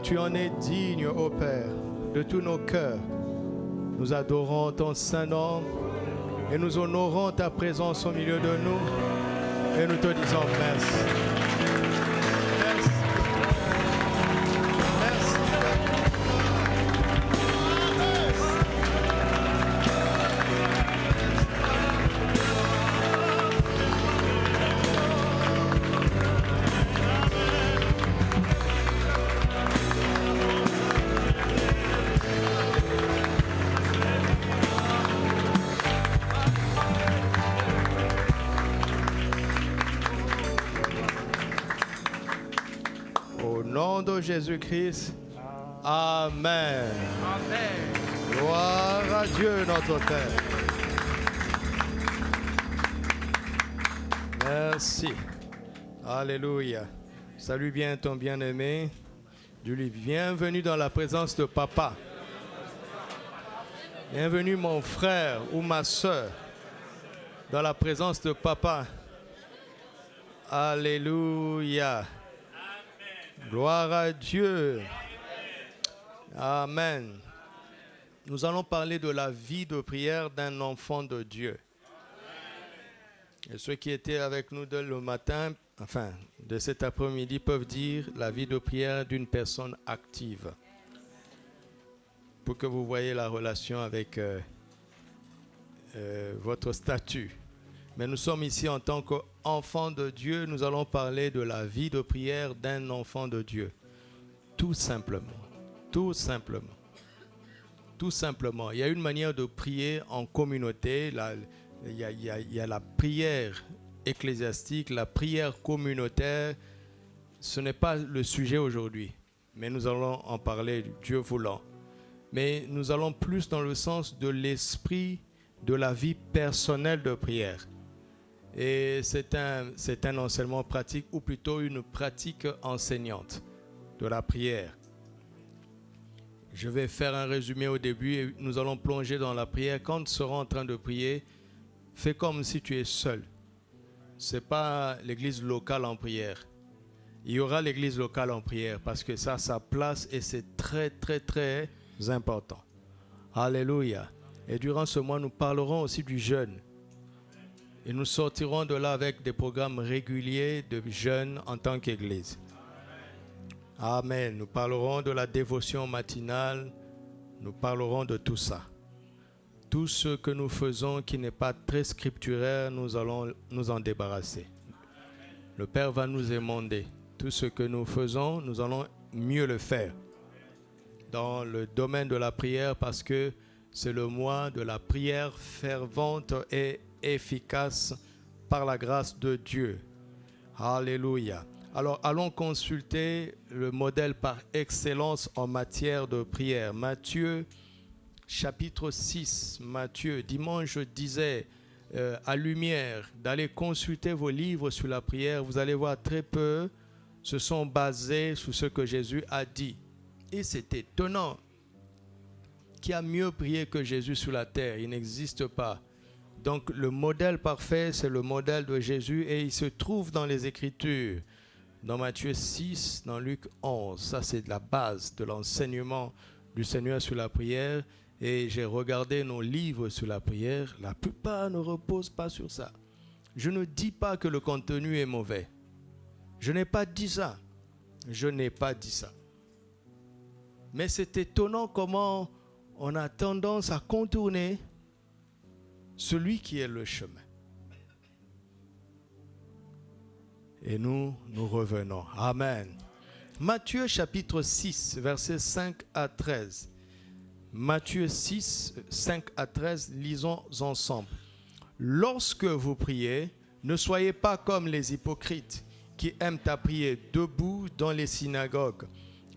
car tu en es digne, ô Père, de tous nos cœurs. Nous adorons ton Saint-Nom et nous honorons ta présence au milieu de nous et nous te disons merci. Merci. Merci. Au nom de Jésus-Christ, Amen. Amen. Gloire à Dieu notre Père. Merci. Alléluia. Salut bien ton bien-aimé. Dis-lui bienvenue dans la présence de Papa. Bienvenue mon frère ou ma soeur dans la présence de Papa. Alléluia. Gloire à Dieu. Amen. Nous allons parler de la vie de prière d'un enfant de Dieu. Et ceux qui étaient avec nous dès le matin, enfin de cet après-midi, peuvent dire la vie de prière d'une personne active. Pour que vous voyez la relation avec votre statut. Mais nous sommes ici en tant qu'enfants de Dieu. Nous allons parler de la vie de prière d'un enfant de Dieu. Tout simplement. Tout simplement. Tout simplement. Il y a une manière de prier en communauté. Il y a la prière ecclésiastique, la prière communautaire. Ce n'est pas le sujet aujourd'hui. Mais nous allons en parler, Dieu voulant. Mais nous allons plus dans le sens de l'esprit de la vie personnelle de prière. Et c'est un enseignement pratique, ou plutôt une pratique enseignante de la prière. Je vais faire un résumé au début et nous allons plonger dans la prière. Quand tu seras en train de prier, fais comme si tu es seul. Ce n'est pas l'église locale en prière. Il y aura l'église locale en prière parce que ça a sa place et c'est très, très, très important. Alléluia. Et durant ce mois, nous parlerons aussi du jeûne. Et nous sortirons de là avec des programmes réguliers de jeûne en tant qu'Église. Amen. Nous parlerons de la dévotion matinale. Nous parlerons de tout ça. Tout ce que nous faisons qui n'est pas très scripturaire, nous allons nous en débarrasser. Le Père va nous émonder. Tout ce que nous faisons, nous allons mieux le faire. Dans le domaine de la prière, parce que c'est le mois de la prière fervente et efficace par la grâce de Dieu. Alléluia. Alors, allons consulter le modèle par excellence en matière de prière. Matthieu, chapitre 6. Matthieu, dimanche, je disais à Lumière d'aller consulter vos livres sur la prière. Vous allez voir très peu se sont basés sur ce que Jésus a dit. Et c'est étonnant. Qui a mieux prié que Jésus sur la terre? Il n'existe pas. Donc le modèle parfait, c'est le modèle de Jésus et il se trouve dans les Écritures. Dans Matthieu 6, dans Luc 11. Ça, c'est la base de l'enseignement du Seigneur sur la prière. Et j'ai regardé nos livres sur la prière. La plupart ne reposent pas sur ça. Je ne dis pas que le contenu est mauvais. Je n'ai pas dit ça. Je n'ai pas dit ça. Mais c'est étonnant comment on a tendance à contourner celui qui est le chemin. Et nous revenons. Amen. Matthieu chapitre 6, versets 5 à 13. Matthieu 6, 5 à 13, lisons ensemble. Lorsque vous priez, ne soyez pas comme les hypocrites qui aiment à prier debout dans les synagogues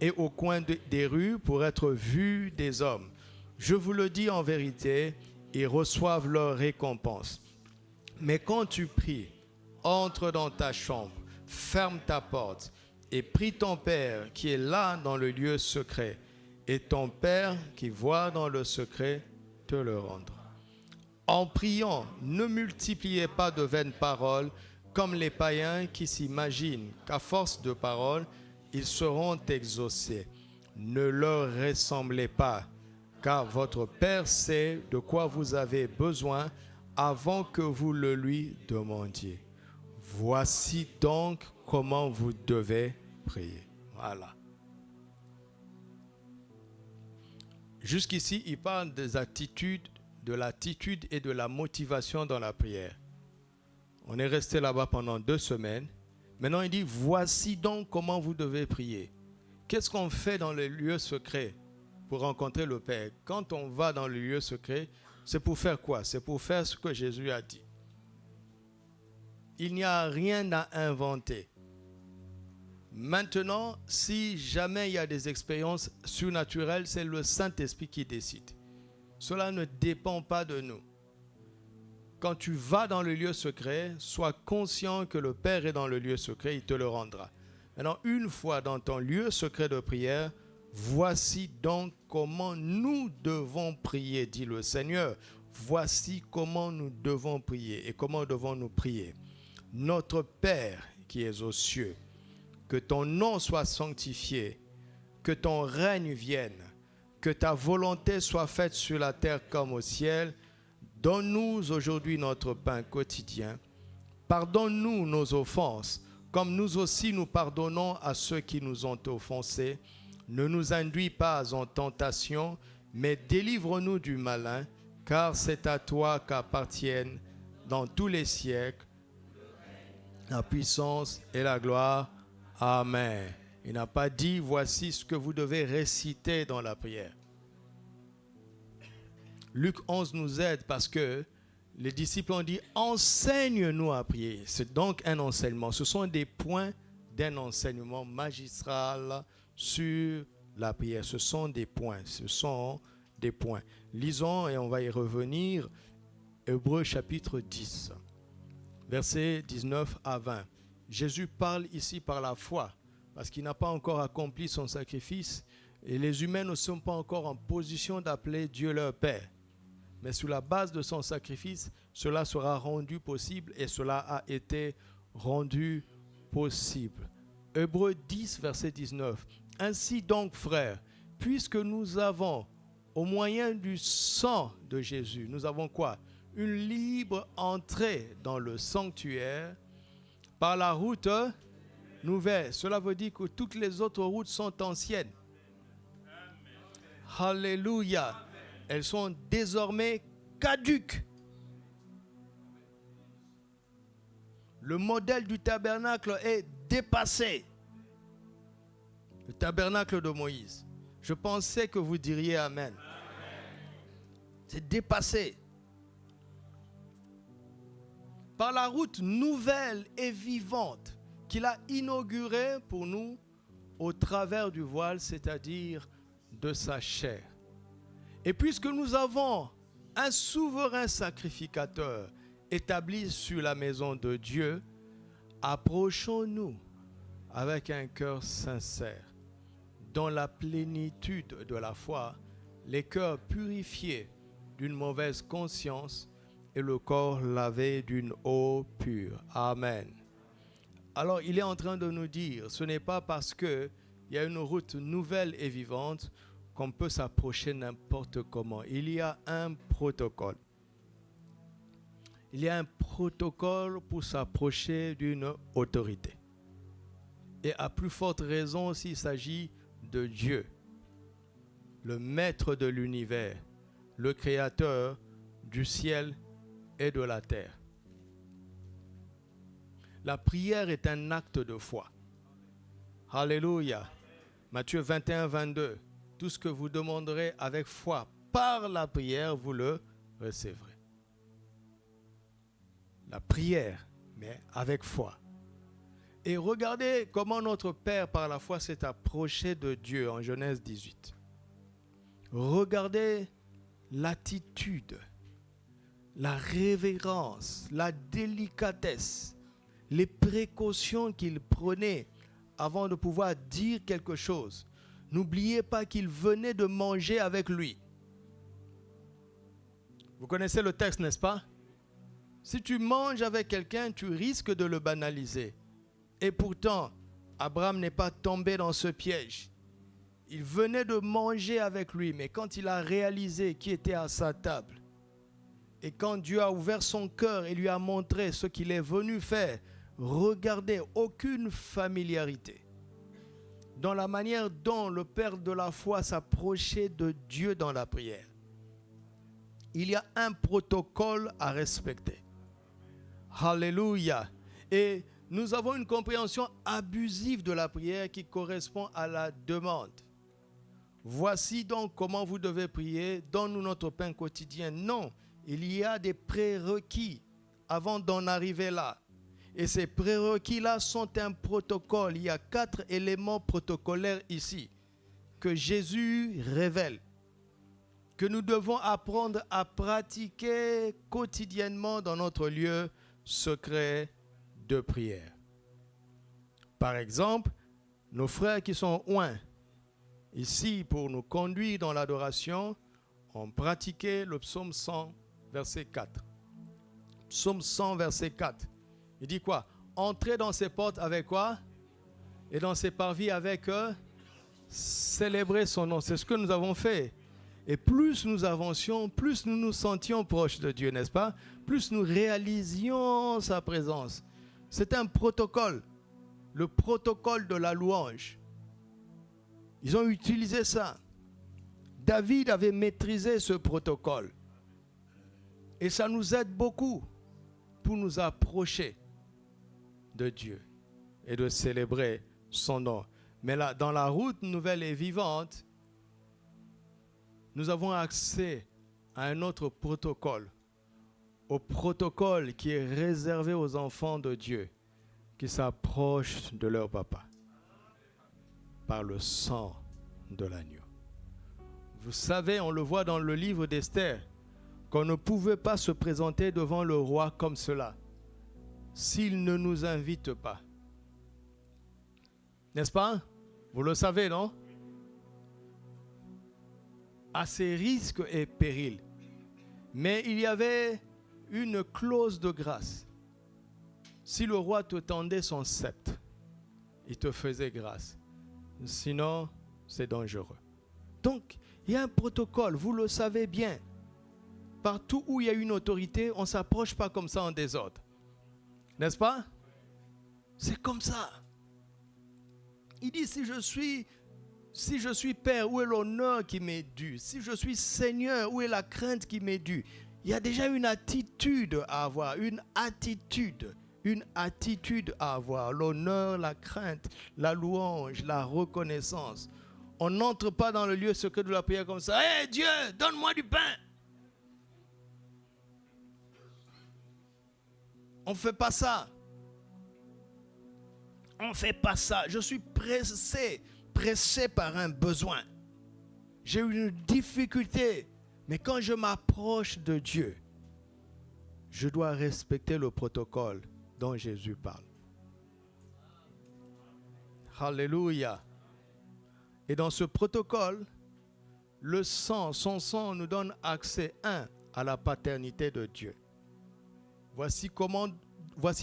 et au coin des rues pour être vus des hommes. Je vous le dis en vérité, ils reçoivent leur récompense. Mais quand tu pries, entre dans ta chambre, ferme ta porte et prie ton Père qui est là dans le lieu secret. Et ton Père qui voit dans le secret te le rendra. En priant, ne multipliez pas de vaines paroles comme les païens qui s'imaginent qu'à force de paroles, ils seront exaucés. Ne leur ressemblez pas, car votre Père sait de quoi vous avez besoin avant que vous le lui demandiez. Voici donc comment vous devez prier. Voilà. Jusqu'ici, il parle des attitudes, de l'attitude et de la motivation dans la prière. On est resté là-bas pendant 2 semaines. Maintenant, il dit, voici donc comment vous devez prier. Qu'est-ce qu'on fait dans le lieu secret pour rencontrer le Père? Quand on va dans le lieu secret, c'est pour faire quoi? C'est pour faire ce que Jésus a dit. Il n'y a rien à inventer. Maintenant, si jamais il y a des expériences surnaturelles, c'est le Saint-Esprit qui décide. Cela ne dépend pas de nous. Quand tu vas dans le lieu secret, sois conscient que le Père est dans le lieu secret, il te le rendra. Maintenant, une fois dans ton lieu secret de prière, voici donc comment nous devons prier, dit le Seigneur. Voici comment nous devons prier. Et comment devons-nous prier? Notre Père qui es aux cieux, que ton nom soit sanctifié, que ton règne vienne, que ta volonté soit faite sur la terre comme au ciel. Donne-nous aujourd'hui notre pain quotidien. Pardonne-nous nos offenses, comme nous aussi nous pardonnons à ceux qui nous ont offensés. Ne nous induis pas en tentation, mais délivre-nous du malin, car c'est à toi qu'appartiennent dans tous les siècles la puissance et la gloire. Amen. Il n'a pas dit, voici ce que vous devez réciter dans la prière. Luc 11 nous aide parce que les disciples ont dit, enseigne-nous à prier. C'est donc un enseignement. Ce sont des points d'un enseignement magistral sur la prière. Ce sont des points. Ce sont des points. Lisons et on va y revenir. Hébreux chapitre 10, versets 19 à 20. Jésus parle ici par la foi, parce qu'il n'a pas encore accompli son sacrifice, et les humains ne sont pas encore en position d'appeler Dieu leur Père. Mais sur la base de son sacrifice, cela sera rendu possible, et cela a été rendu possible. Hébreux 10, verset 19. Ainsi donc, frères, puisque nous avons, au moyen du sang de Jésus, nous avons quoi? Une libre entrée dans le sanctuaire par la route nouvelle. Cela veut dire que toutes les autres routes sont anciennes. Alléluia. Elles sont désormais caduques. Le modèle du tabernacle est dépassé. Le tabernacle de Moïse. Je pensais que vous diriez Amen. C'est dépassé. Par la route nouvelle et vivante qu'il a inaugurée pour nous au travers du voile, c'est-à-dire de sa chair. Et puisque nous avons un souverain sacrificateur établi sur la maison de Dieu, approchons-nous avec un cœur sincère, dans la plénitude de la foi, les cœurs purifiés d'une mauvaise conscience et le corps lavé d'une eau pure. Amen. Alors, il est en train de nous dire, ce n'est pas parce qu'il y a une route nouvelle et vivante qu'on peut s'approcher n'importe comment. Il y a un protocole. Il y a un protocole pour s'approcher d'une autorité. Et à plus forte raison s'il s'agit de Dieu, le maître de l'univers, le créateur du ciel et de la terre. La prière est un acte de foi. Alléluia. Matthieu 21, 22. Tout ce que vous demanderez avec foi par la prière, vous le recevrez. La prière, mais avec foi. Et regardez comment notre Père, par la foi, s'est approché de Dieu en Genèse 18. Regardez l'attitude, la révérence, la délicatesse, les précautions qu'il prenait avant de pouvoir dire quelque chose. N'oubliez pas qu'il venait de manger avec lui. Vous connaissez le texte, n'est-ce pas? Si tu manges avec quelqu'un, tu risques de le banaliser. Et pourtant, Abraham n'est pas tombé dans ce piège. Il venait de manger avec lui, mais quand il a réalisé qui était à sa table, et quand Dieu a ouvert son cœur et lui a montré ce qu'il est venu faire, regardez, aucune familiarité dans la manière dont le père de la foi s'approchait de Dieu dans la prière. Il y a un protocole à respecter. Alléluia. Et nous avons une compréhension abusive de la prière qui correspond à la demande. Voici donc comment vous devez prier, donne-nous notre pain quotidien. Non, il y a des prérequis avant d'en arriver là. Et ces prérequis-là sont un protocole. Il y a 4 éléments protocolaires ici que Jésus révèle, que nous devons apprendre à pratiquer quotidiennement dans notre lieu secret de prière. Par exemple, nos frères qui sont oints ici pour nous conduire dans l'adoration ont pratiqué le psaume 100, verset 4. Psaume 100, verset 4. Il dit quoi? Entrez dans ses portes avec quoi? Et dans ses parvis avec célébrer son nom. C'est ce que nous avons fait. Et plus nous avancions, plus nous nous sentions proches de Dieu, n'est-ce pas? Plus nous réalisions sa présence. C'est un protocole, le protocole de la louange. Ils ont utilisé ça. David avait maîtrisé ce protocole. Et ça nous aide beaucoup pour nous approcher de Dieu et de célébrer son nom. Mais là, dans la route nouvelle et vivante, nous avons accès à un autre protocole, au protocole qui est réservé aux enfants de Dieu qui s'approchent de leur papa par le sang de l'agneau. Vous savez, on le voit dans le livre d'Esther, qu'on ne pouvait pas se présenter devant le roi comme cela s'il ne nous invite pas. N'est-ce pas? Vous le savez, non? À ses risques et périls. Mais il y avait une clause de grâce. Si le roi te tendait son sceptre, il te faisait grâce. Sinon, c'est dangereux. Donc, il y a un protocole, vous le savez bien. Partout où il y a une autorité, on ne s'approche pas comme ça en désordre. N'est-ce pas? C'est comme ça. Il dit, si je suis père, où est l'honneur qui m'est dû? Si je suis seigneur, où est la crainte qui m'est due? Il y a déjà une attitude à avoir, une attitude à avoir. L'honneur, la crainte, la louange, la reconnaissance. On n'entre pas dans le lieu secret de la prière comme ça. Hé Dieu, donne-moi du pain. On ne fait pas ça. On ne fait pas ça. Je suis pressé par un besoin. J'ai une difficulté. Mais quand je m'approche de Dieu, je dois respecter le protocole dont Jésus parle. Alléluia. Et dans ce protocole, son sang nous donne accès, à la paternité de Dieu. Voici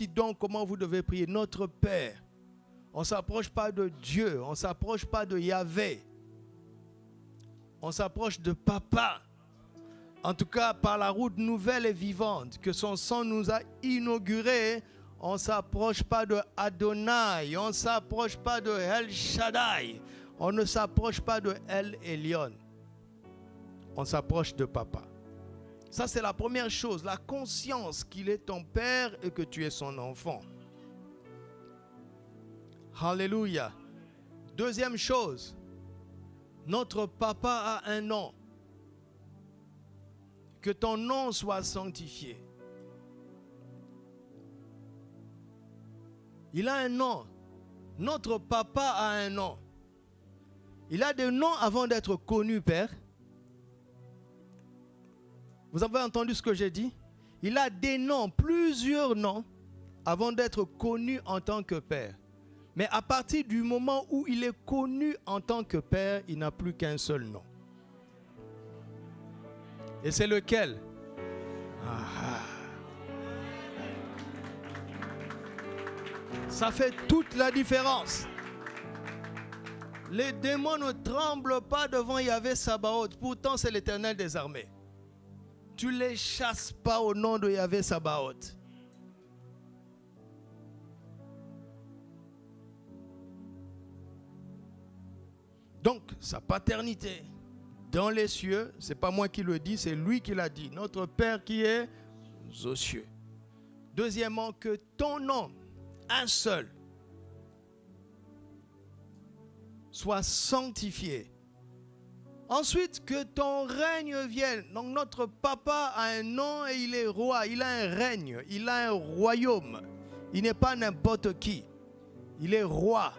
donc comment vous devez prier. Notre Père. On ne s'approche pas de Dieu, on ne s'approche pas de Yahvé. On s'approche de Papa. En tout cas, par la route nouvelle et vivante que son sang nous a inaugurée, on ne s'approche pas de Adonai, on ne s'approche pas de El Shaddai, on ne s'approche pas de El Elyon. On s'approche de Papa. Ça, c'est la première chose, la conscience qu'il est ton Père et que tu es son enfant. Alléluia. Deuxième chose, notre Papa a un nom. Que ton nom soit sanctifié. Il a un nom. Notre Papa a un nom. Il a des noms avant d'être connu, Père. Vous avez entendu ce que j'ai dit? Il a des noms, plusieurs noms, avant d'être connu en tant que Père. Mais à partir du moment où il est connu en tant que Père, il n'a plus qu'un seul nom. Et c'est lequel? Ça fait toute la différence. Les démons ne tremblent pas devant Yahvé Sabaoth. Pourtant, c'est l'Éternel des armées. Tu ne les chasses pas au nom de Yahvé Sabaoth. Donc, sa paternité dans les cieux, ce n'est pas moi qui le dis, c'est lui qui l'a dit. Notre Père qui est aux cieux. Deuxièmement, que ton nom, un seul, soit sanctifié. Ensuite, que ton règne vienne. Donc notre papa a un nom et il est roi. Il a un règne, il a un royaume. Il n'est pas n'importe qui. Il est roi.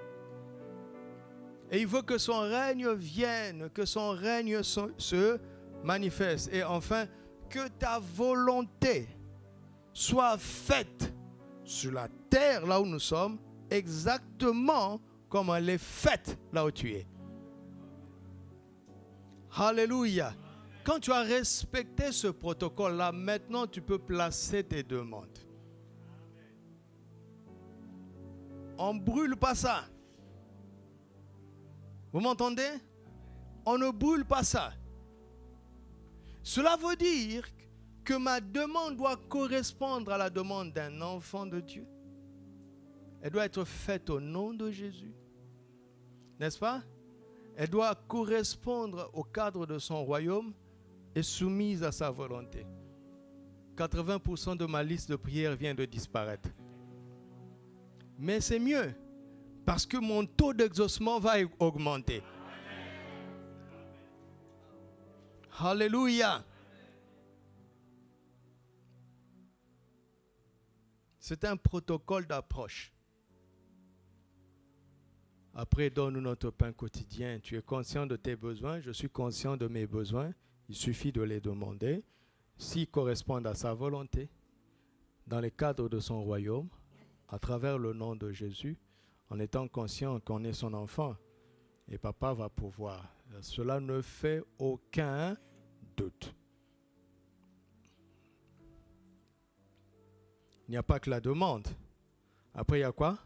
Et il veut que son règne vienne, que son règne se manifeste. Et enfin, que ta volonté soit faite sur la terre, là où nous sommes, exactement comme elle est faite là où tu es. Alléluia. Quand tu as respecté ce protocole-là, maintenant tu peux placer tes demandes. On ne brûle pas ça. Vous m'entendez? On ne brûle pas ça. Cela veut dire que ma demande doit correspondre à la demande d'un enfant de Dieu. Elle doit être faite au nom de Jésus. N'est-ce pas? Elle doit correspondre au cadre de son royaume et soumise à sa volonté. 80% de ma liste de prières vient de disparaître. Mais c'est mieux, parce que mon taux d'exaucement va augmenter. Alléluia. C'est un protocole d'approche. Après, donne-nous notre pain quotidien. Tu es conscient de tes besoins, je suis conscient de mes besoins. Il suffit de les demander. S'ils correspondent à sa volonté, dans les cadres de son royaume, à travers le nom de Jésus, en étant conscient qu'on est son enfant, et papa va pouvoir. Cela ne fait aucun doute. Il n'y a pas que la demande. Après, il y a quoi?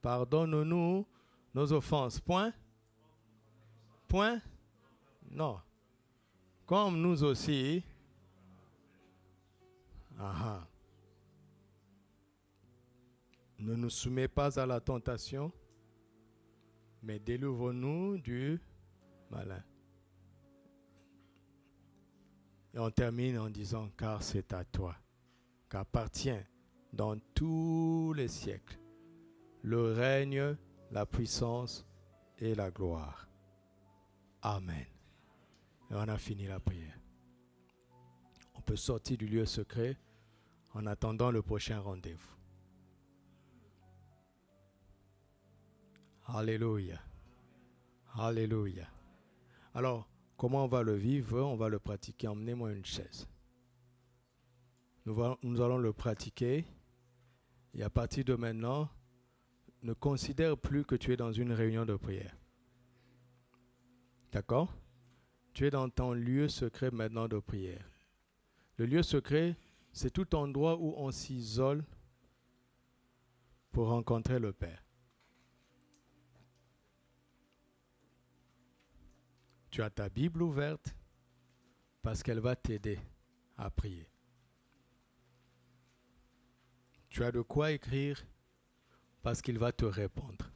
Pardonne-nous nos offenses. Point? Point? Non. Comme nous aussi. Aha. Ne nous soumets pas à la tentation, mais délivre-nous du malin. Et on termine en disant, car c'est à toi qu'appartient dans tous les siècles le règne, la puissance et la gloire. Amen. Et on a fini la prière. On peut sortir du lieu secret en attendant le prochain rendez-vous. Alléluia. Alléluia. Alors, comment on va le vivre? On va le pratiquer. Emmenez-moi une chaise. Nous allons le pratiquer. Et à partir de maintenant, ne considère plus que tu es dans une réunion de prière. D'accord? Tu es dans ton lieu secret maintenant de prière. Le lieu secret, c'est tout endroit où on s'isole pour rencontrer le Père. Tu as ta Bible ouverte parce qu'elle va t'aider à prier. Tu as de quoi écrire parce qu'il va te répondre.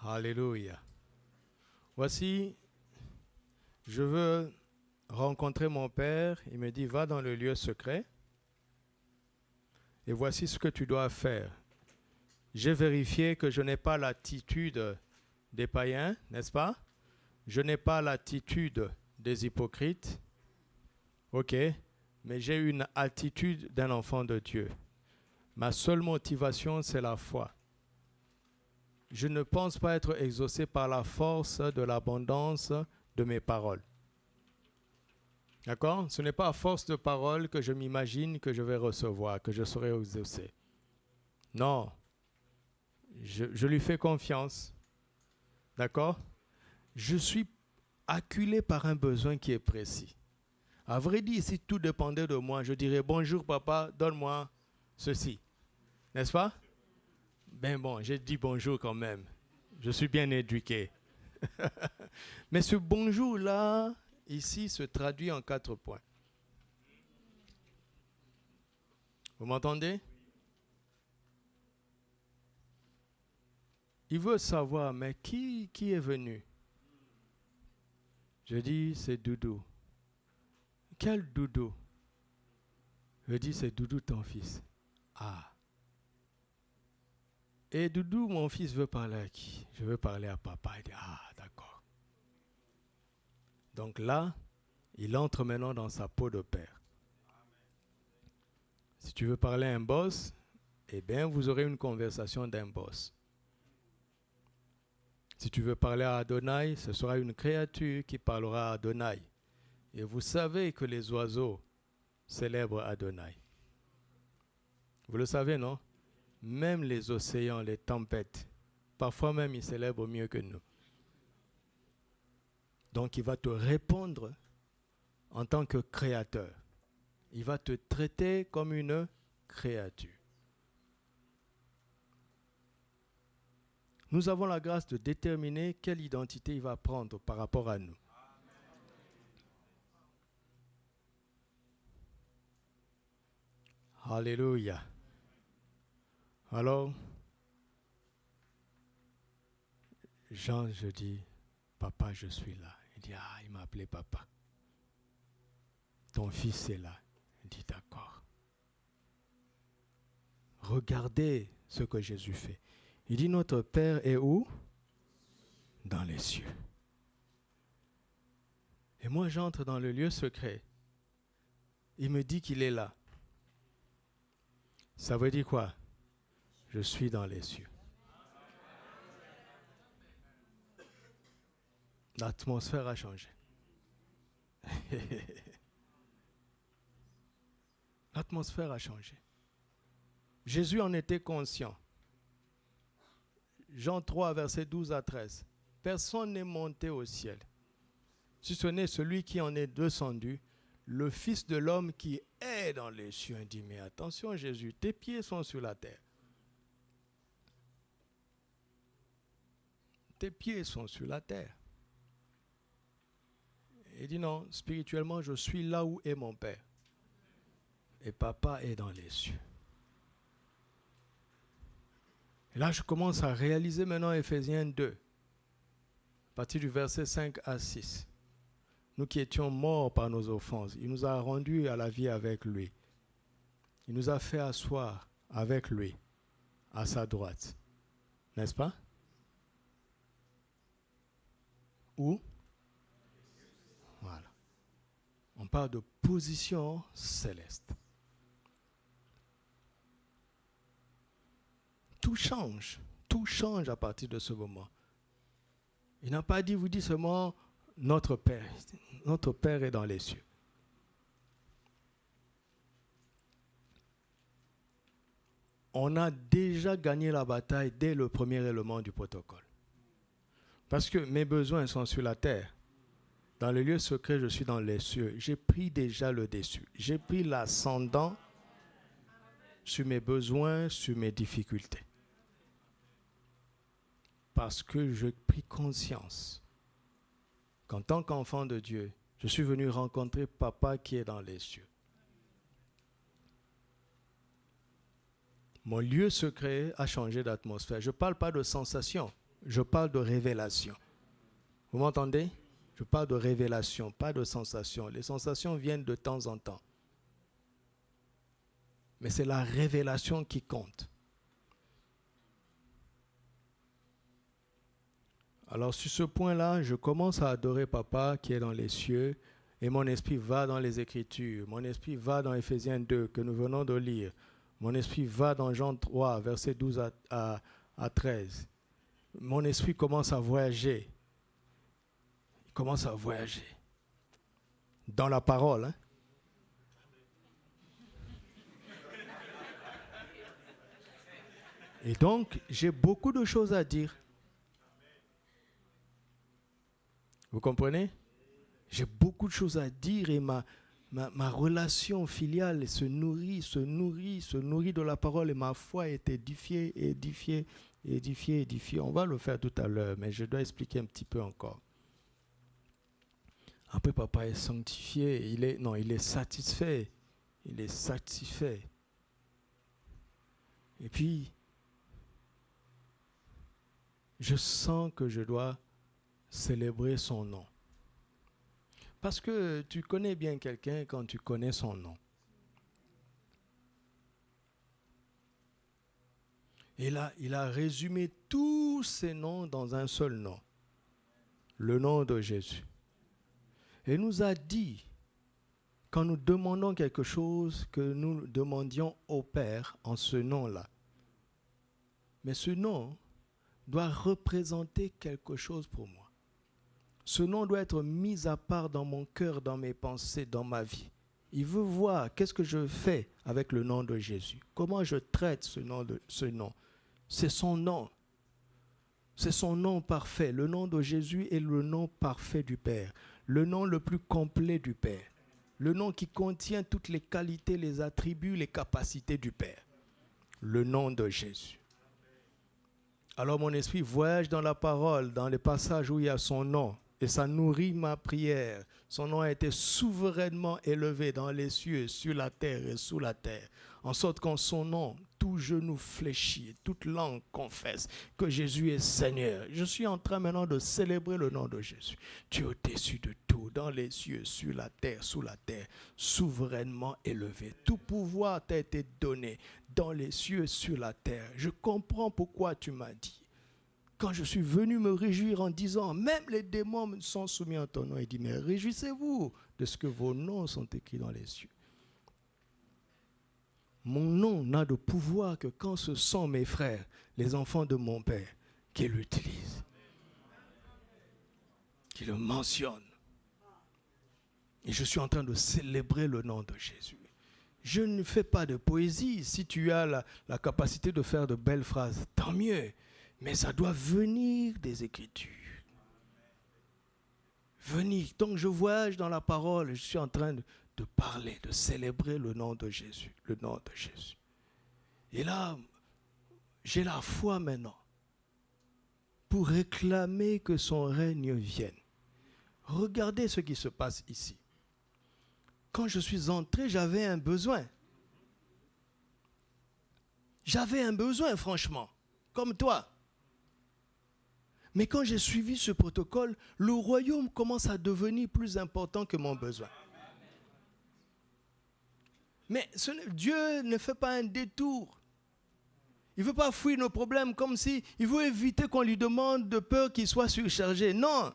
Alléluia. Voici, je veux rencontrer mon Père. Il me dit, va dans le lieu secret. Et voici ce que tu dois faire. J'ai vérifié que je n'ai pas l'attitude des païens, n'est-ce pas? Je n'ai pas l'attitude des hypocrites. Ok, mais j'ai une attitude d'un enfant de Dieu. Ma seule motivation, c'est la foi. Je ne pense pas être exaucé par la force de l'abondance de mes paroles. D'accord? Ce n'est pas à force de paroles que je m'imagine que je vais recevoir, que je serai exaucé. Non. Je lui fais confiance. D'accord? Je suis acculé par un besoin qui est précis. À vrai dire, si tout dépendait de moi, je dirais, bonjour papa, donne-moi ceci. N'est-ce pas? Ben bon, j'ai dit bonjour quand même. Je suis bien éduqué. Mais ce bonjour-là, ici, se traduit en 4 points. Vous m'entendez? Il veut savoir, mais qui est venu? Je dis, c'est Doudou. Quel Doudou? Je dis, c'est Doudou, ton fils. Ah. Et Doudou, mon fils, veut parler à qui? Je veux parler à papa. Il dit, ah, d'accord. Donc là, il entre maintenant dans sa peau de père. Si tu veux parler à un boss, eh bien, vous aurez une conversation d'un boss. Si tu veux parler à Adonai, ce sera une créature qui parlera à Adonai. Et vous savez que les oiseaux célèbrent Adonai. Vous le savez, non? Même les océans, les tempêtes, parfois même ils célèbrent mieux que nous. Donc il va te répondre en tant que créateur. Il va te traiter comme une créature. Nous avons la grâce de déterminer quelle identité il va prendre par rapport à nous. Alléluia. Alors, Jean, je dis, papa, je suis là. Il dit, ah, il m'a appelé papa. Ton fils est là. Il dit, d'accord. Regardez ce que Jésus fait. Il dit, notre Père est où? Dans les cieux. Et moi, j'entre dans le lieu secret. Il me dit qu'il est là. Ça veut dire quoi? Je suis dans les cieux. L'atmosphère a changé. L'atmosphère a changé. Jésus en était conscient. Jean 3, versets 12 à 13. Personne n'est monté au ciel, si ce n'est celui qui en est descendu, le Fils de l'homme qui est dans les cieux. Il dit, mais attention Jésus, tes pieds sont sur la terre. Tes pieds sont sur la terre. Il dit, non, spirituellement, je suis là où est mon Père. Et papa est dans les cieux. Et là, je commence à réaliser maintenant Éphésiens 2, à partir du verset 5 à 6. Nous qui étions morts par nos offenses, il nous a rendus à la vie avec lui. Il nous a fait asseoir avec lui, à sa droite. N'est-ce pas? Où? Voilà. On parle de position céleste. Tout change à partir de ce moment. Il n'a pas dit, vous dit seulement notre Père. Notre Père est dans les cieux. On a déjà gagné la bataille dès le premier élément du protocole. Parce que mes besoins sont sur la terre. Dans le lieu secret, je suis dans les cieux. J'ai pris déjà le dessus. J'ai pris l'ascendant sur mes besoins, sur mes difficultés. Parce que j'ai pris conscience qu'en tant qu'enfant de Dieu, je suis venu rencontrer Papa qui est dans les cieux. Mon lieu secret a changé d'atmosphère. Je ne parle pas de sensation, je parle de révélation. Vous m'entendez? Je parle de révélation, pas de sensation. Les sensations viennent de temps en temps. Mais c'est la révélation qui compte. Alors sur ce point-là, je commence à adorer Papa qui est dans les cieux et mon esprit va dans les Écritures. Mon esprit va dans Éphésiens 2 que nous venons de lire. Mon esprit va dans Jean 3, versets 12 à 13. Mon esprit commence à voyager. Il commence à voyager. Dans la parole. Hein? Et donc, j'ai beaucoup de choses à dire. Vous comprenez? J'ai beaucoup de choses à dire et ma relation filiale se nourrit de la parole et ma foi est édifiée. On va le faire tout à l'heure, mais je dois expliquer un petit peu encore. Après, papa est sanctifié, il est satisfait. Il est satisfait. Et puis, je sens que je dois célébrer son nom. Parce que tu connais bien quelqu'un quand tu connais son nom. Et là, il a résumé tous ces noms dans un seul nom. Le nom de Jésus. Et nous a dit, quand nous demandons quelque chose, que nous demandions au Père en ce nom-là. Mais ce nom doit représenter quelque chose pour moi. Ce nom doit être mis à part dans mon cœur, dans mes pensées, dans ma vie. Il veut voir qu'est-ce que je fais avec le nom de Jésus. Comment je traite ce nom. C'est son nom. C'est son nom parfait. Le nom de Jésus est le nom parfait du Père. Le nom le plus complet du Père. Le nom qui contient toutes les qualités, les attributs, les capacités du Père. Le nom de Jésus. Alors mon esprit voyage dans la parole, dans les passages où il y a son nom. Et ça nourrit ma prière. Son nom a été souverainement élevé dans les cieux, sur la terre et sous la terre. En sorte qu'en son nom, tout genou fléchit, toute langue confesse que Jésus est Seigneur. Je suis en train maintenant de célébrer le nom de Jésus. Tu es au-dessus de tout, dans les cieux, sur la terre, sous la terre, souverainement élevé. Tout pouvoir t'a été donné dans les cieux, sur la terre. Je comprends pourquoi tu m'as dit. Quand je suis venu me réjouir en disant, même les démons me sont soumis en ton nom, il dit, mais réjouissez-vous de ce que vos noms sont écrits dans les cieux. Mon nom n'a de pouvoir que quand ce sont mes frères, les enfants de mon Père, qui l'utilisent, qui le mentionnent. Et je suis en train de célébrer le nom de Jésus. Je ne fais pas de poésie. Si tu as la capacité de faire de belles phrases, tant mieux. Mais ça doit venir des Écritures. Venir. Donc je voyage dans la parole. Je suis en train de parler, de célébrer le nom de Jésus. Le nom de Jésus. Et là, j'ai la foi maintenant pour réclamer que son règne vienne. Regardez ce qui se passe ici. Quand je suis entré, j'avais un besoin. J'avais un besoin, franchement, comme toi. Mais quand j'ai suivi ce protocole, le royaume commence à devenir plus important que mon besoin. Mais Dieu ne fait pas un détour. Il ne veut pas fuir nos problèmes comme si il veut éviter qu'on lui demande de peur qu'il soit surchargé. Non,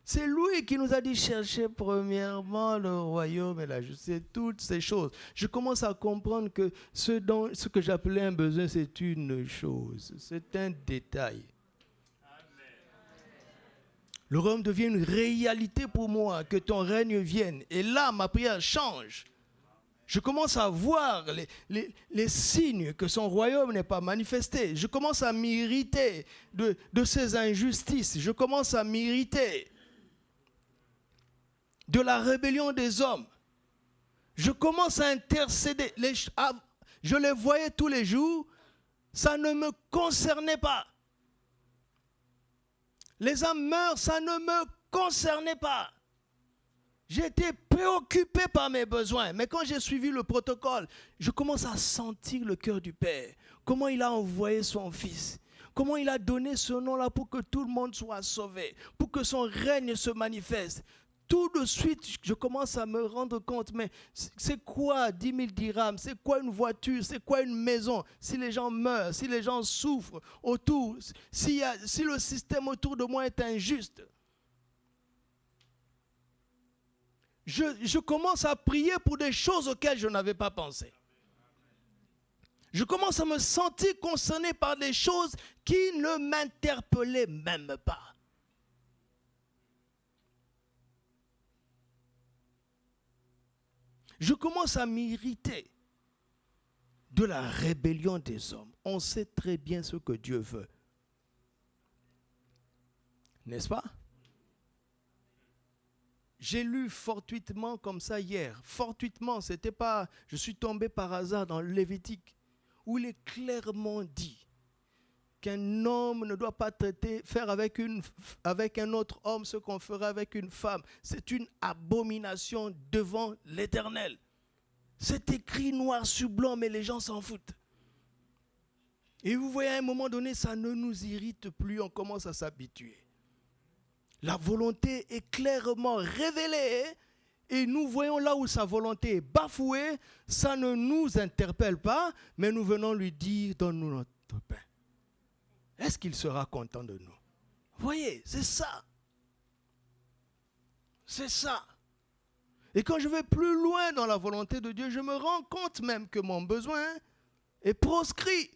c'est lui qui nous a dit chercher premièrement le royaume et la justice, toutes ces choses. Je commence à comprendre que ce que j'appelais un besoin, c'est une chose, c'est un détail. Le royaume devient une réalité pour moi, que ton règne vienne. Et là, ma prière change. Je commence à voir les signes que son royaume n'est pas manifesté. Je commence à m'irriter de ces injustices. Je commence à m'irriter de la rébellion des hommes. Je commence à intercéder. Je les voyais tous les jours. Ça ne me concernait pas. Les hommes meurent, ça ne me concernait pas. J'étais préoccupé par mes besoins. Mais quand j'ai suivi le protocole, je commence à sentir le cœur du Père. Comment il a envoyé son Fils. Comment il a donné ce nom-là pour que tout le monde soit sauvé. Pour que son règne se manifeste. Tout de suite, je commence à me rendre compte, mais c'est quoi 10 000 dirhams? C'est quoi une voiture? C'est quoi une maison? Si les gens meurent, si les gens souffrent autour, si le système autour de moi est injuste. Je commence à prier pour des choses auxquelles je n'avais pas pensé. Je commence à me sentir concerné par des choses qui ne m'interpellaient même pas. Je commence à m'irriter de la rébellion des hommes. On sait très bien ce que Dieu veut. N'est-ce pas? J'ai lu fortuitement comme ça hier. Fortuitement, c'était pas... Je suis tombé par hasard dans le Lévitique, où il est clairement dit qu'un homme ne doit pas faire avec un autre homme ce qu'on ferait avec une femme. C'est une abomination devant l'Éternel. C'est écrit noir sur blanc, mais les gens s'en foutent. Et vous voyez, à un moment donné, ça ne nous irrite plus, on commence à s'habituer. La volonté est clairement révélée et nous voyons là où sa volonté est bafouée, ça ne nous interpelle pas, mais nous venons lui dire, donne-nous notre pain. Est-ce qu'il sera content de nous? Vous voyez, c'est ça. C'est ça. Et quand je vais plus loin dans la volonté de Dieu, je me rends compte même que mon besoin est proscrit.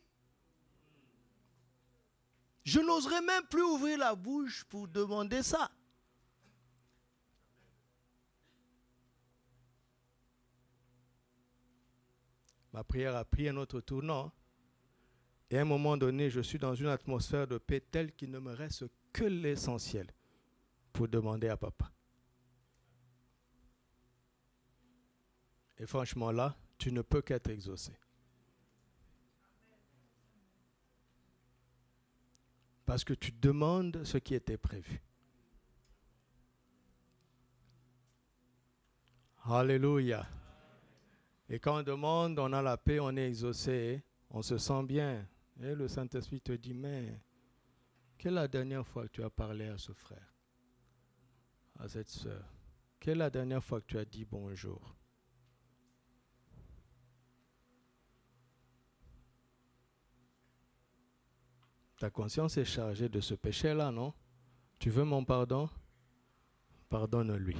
Je n'oserais même plus ouvrir la bouche pour demander ça. Ma prière a pris un autre tournant. Et à un moment donné, je suis dans une atmosphère de paix telle qu'il ne me reste que l'essentiel pour demander à papa. Et franchement là, tu ne peux qu'être exaucé. Parce que tu demandes ce qui était prévu. Alléluia. Et quand on demande, on a la paix, on est exaucé, on se sent bien. Et le Saint-Esprit te dit, mais quelle est la dernière fois que tu as parlé à ce frère, à cette sœur? Quelle est la dernière fois que tu as dit bonjour? Ta conscience est chargée de ce péché-là, non? Tu veux mon pardon? Pardonne-lui.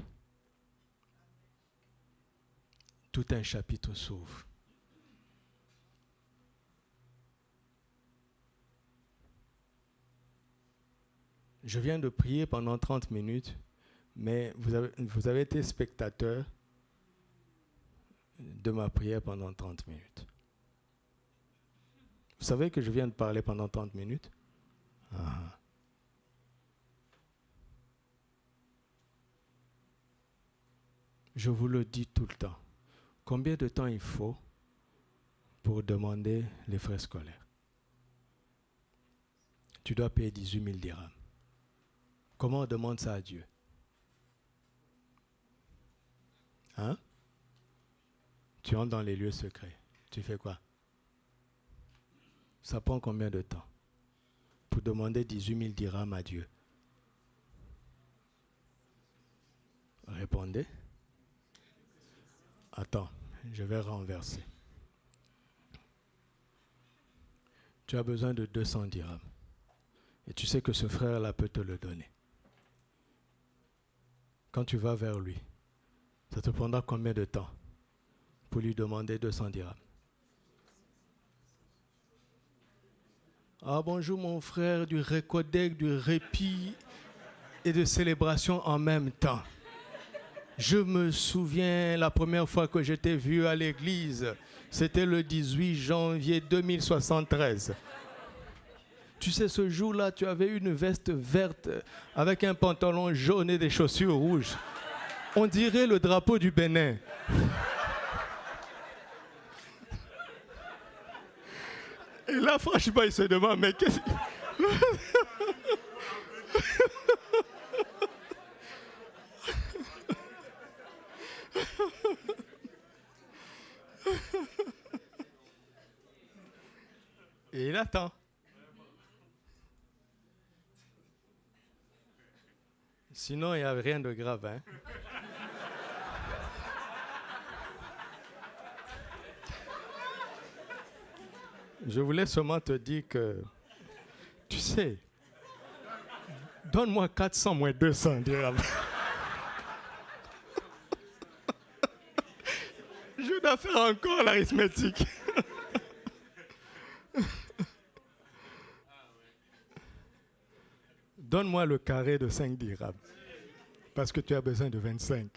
Tout un chapitre s'ouvre. Je viens de prier pendant 30 minutes, mais vous avez été spectateur de ma prière pendant 30 minutes. Vous savez que je viens de parler pendant 30 minutes? Ah. Je vous le dis tout le temps. Combien de temps il faut pour demander les frais scolaires? Tu dois payer 18 000 dirhams. Comment on demande ça à Dieu? Hein? Tu entres dans les lieux secrets. Tu fais quoi? Ça prend combien de temps pour demander 18 000 dirhams à Dieu? Répondez. Attends, je vais renverser. Tu as besoin de 200 dirhams. Et tu sais que ce frère-là peut te le donner. Quand tu vas vers lui, ça te prendra combien de temps pour lui demander 200 dirhams? Ah bonjour mon frère, du récodec, du répit et de célébration en même temps. Je me souviens la première fois que j'étais vu à l'église, c'était le 18 janvier 2073. Tu sais, ce jour-là, tu avais une veste verte avec un pantalon jaune et des chaussures rouges. On dirait le drapeau du Bénin. Et là, franchement, il se demande, mais qu'est-ce... Et il attend. Sinon, il n'y a rien de grave. Hein? Je voulais seulement te dire que, tu sais, donne-moi 400 moins 200 dirhams. Je dois faire encore l'arithmétique. Donne-moi le carré de 5 dirhams. Parce que tu as besoin de 25.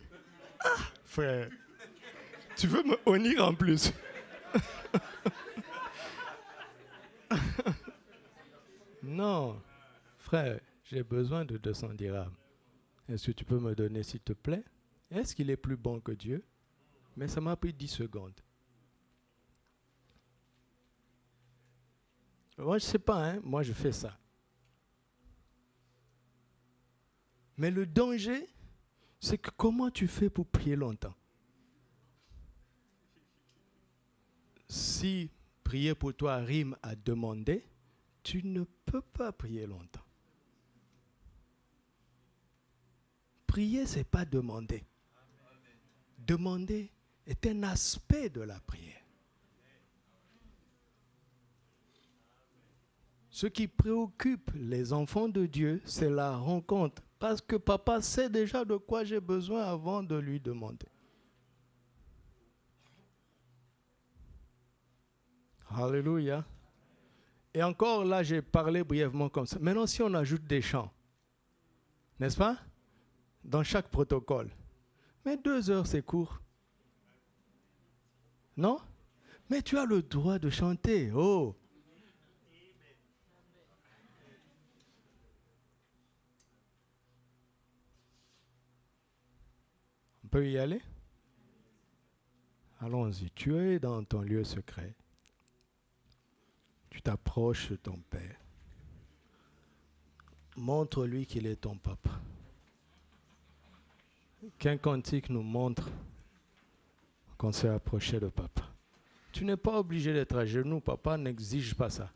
Ah, frère, tu veux me honnir en plus. Non, frère, j'ai besoin de 200 dirhams. Est-ce que tu peux me donner, s'il te plaît? Est-ce qu'il est plus bon que Dieu? Mais ça m'a pris 10 secondes. Moi, je ne sais pas, hein? Moi, je fais ça. Mais le danger, c'est que comment tu fais pour prier longtemps? Si prier pour toi rime à demander, tu ne peux pas prier longtemps. Prier, ce n'est pas demander. Demander est un aspect de la prière. Ce qui préoccupe les enfants de Dieu, c'est la rencontre. Parce que papa sait déjà de quoi j'ai besoin avant de lui demander. Alléluia. Et encore là, j'ai parlé brièvement comme ça. Maintenant, si on ajoute des chants, n'est-ce pas? Dans chaque protocole. Mais 2 heures, c'est court. Non? Mais tu as le droit de chanter. Oh! On peut y aller? Allons-y. Tu es dans ton lieu secret. Tu t'approches de ton Père. Montre-lui qu'il est ton papa. Qu'un cantique nous montre qu'on s'est approché de papa. Tu n'es pas obligé d'être à genoux. Papa n'exige pas ça.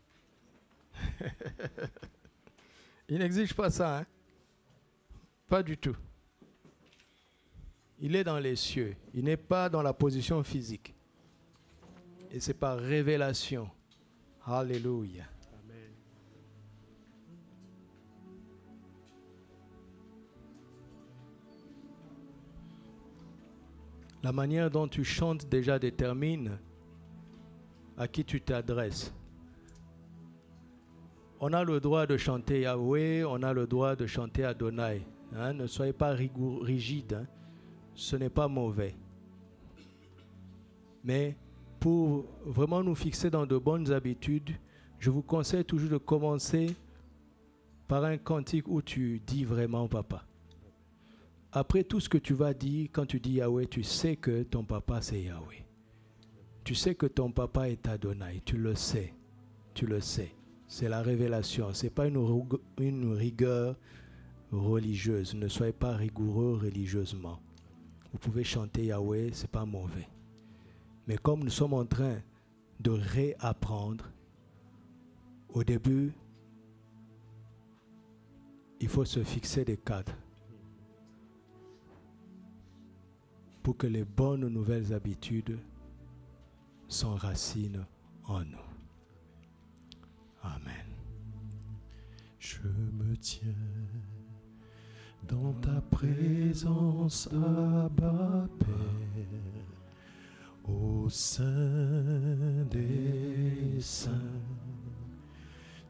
Il n'exige pas ça, hein? Pas du tout. Il est dans les cieux. Il n'est pas dans la position physique. Et c'est par révélation. Alléluia. Amen. La manière dont tu chantes déjà détermine à qui tu t'adresses. On a le droit de chanter Yahweh, on a le droit de chanter Adonai. Hein? Ne soyez pas rigide. Hein? Ce n'est pas mauvais. Mais pour vraiment nous fixer dans de bonnes habitudes, je vous conseille toujours de commencer par un cantique où tu dis vraiment papa. Après tout ce que tu vas dire, quand tu dis Yahweh, tu sais que ton papa c'est Yahweh. Tu sais que ton papa est Adonai, tu le sais. Tu le sais. C'est la révélation, ce n'est pas une rigueur religieuse. Ne soyez pas rigoureux religieusement. Vous pouvez chanter Yahweh, ce n'est pas mauvais. Mais comme nous sommes en train de réapprendre, au début, il faut se fixer des cadres pour que les bonnes nouvelles habitudes s'enracinent en nous. Amen. Je me tiens dans ta présence, Abba Père, au sein des saints,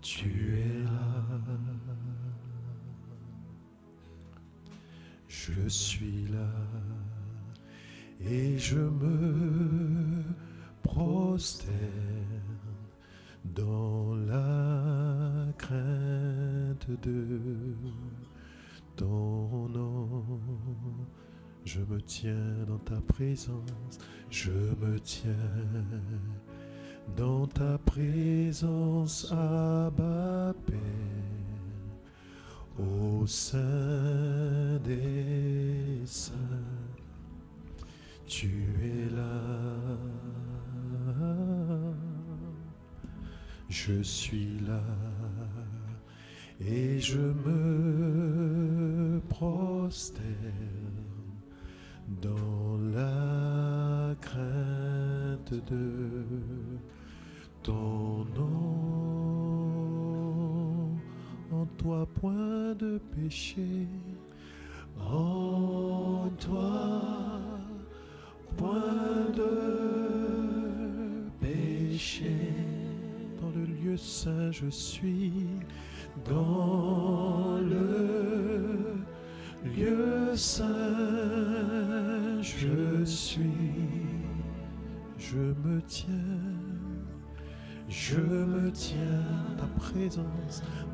tu es là. Je suis là et je me prosterne dans la crainte de ton nom. Je me tiens dans ta présence, je me tiens dans ta présence, Abba Père, au sein des saints, tu es là. Je suis là et je me prosterne dans la crainte de ton nom. En toi point de péché, en toi point de péché. Dans le lieu saint je suis, dans le lieu saint je suis. Je me tiens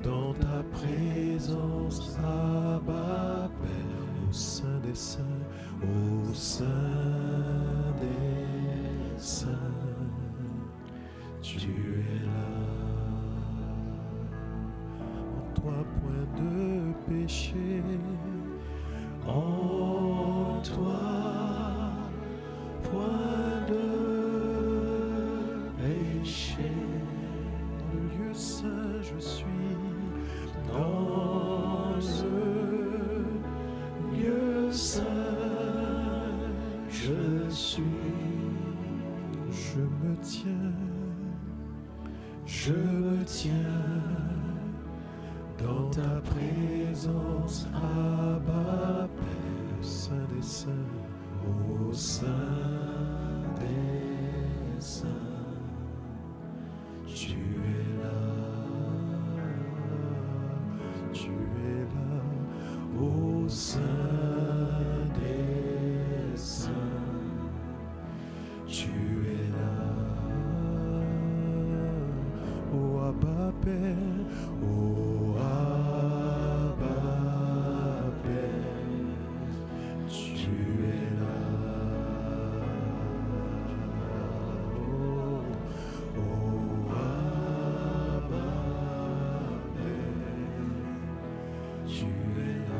dans ta présence, Abba Père, au sein des saints, Au sein des saints, tu es là. En toi, point de péché. En toi, point de péché. Dans le lieu saint, je suis. Dans le lieu saint, je suis. Je me tiens dans ta présence, Abba Père, Saint des saints, au sein des saints, tu es là, au sein des saints, tu es là, ô Abba Père, ô Abba Père, tu es là, ô Abba Père, tu es là.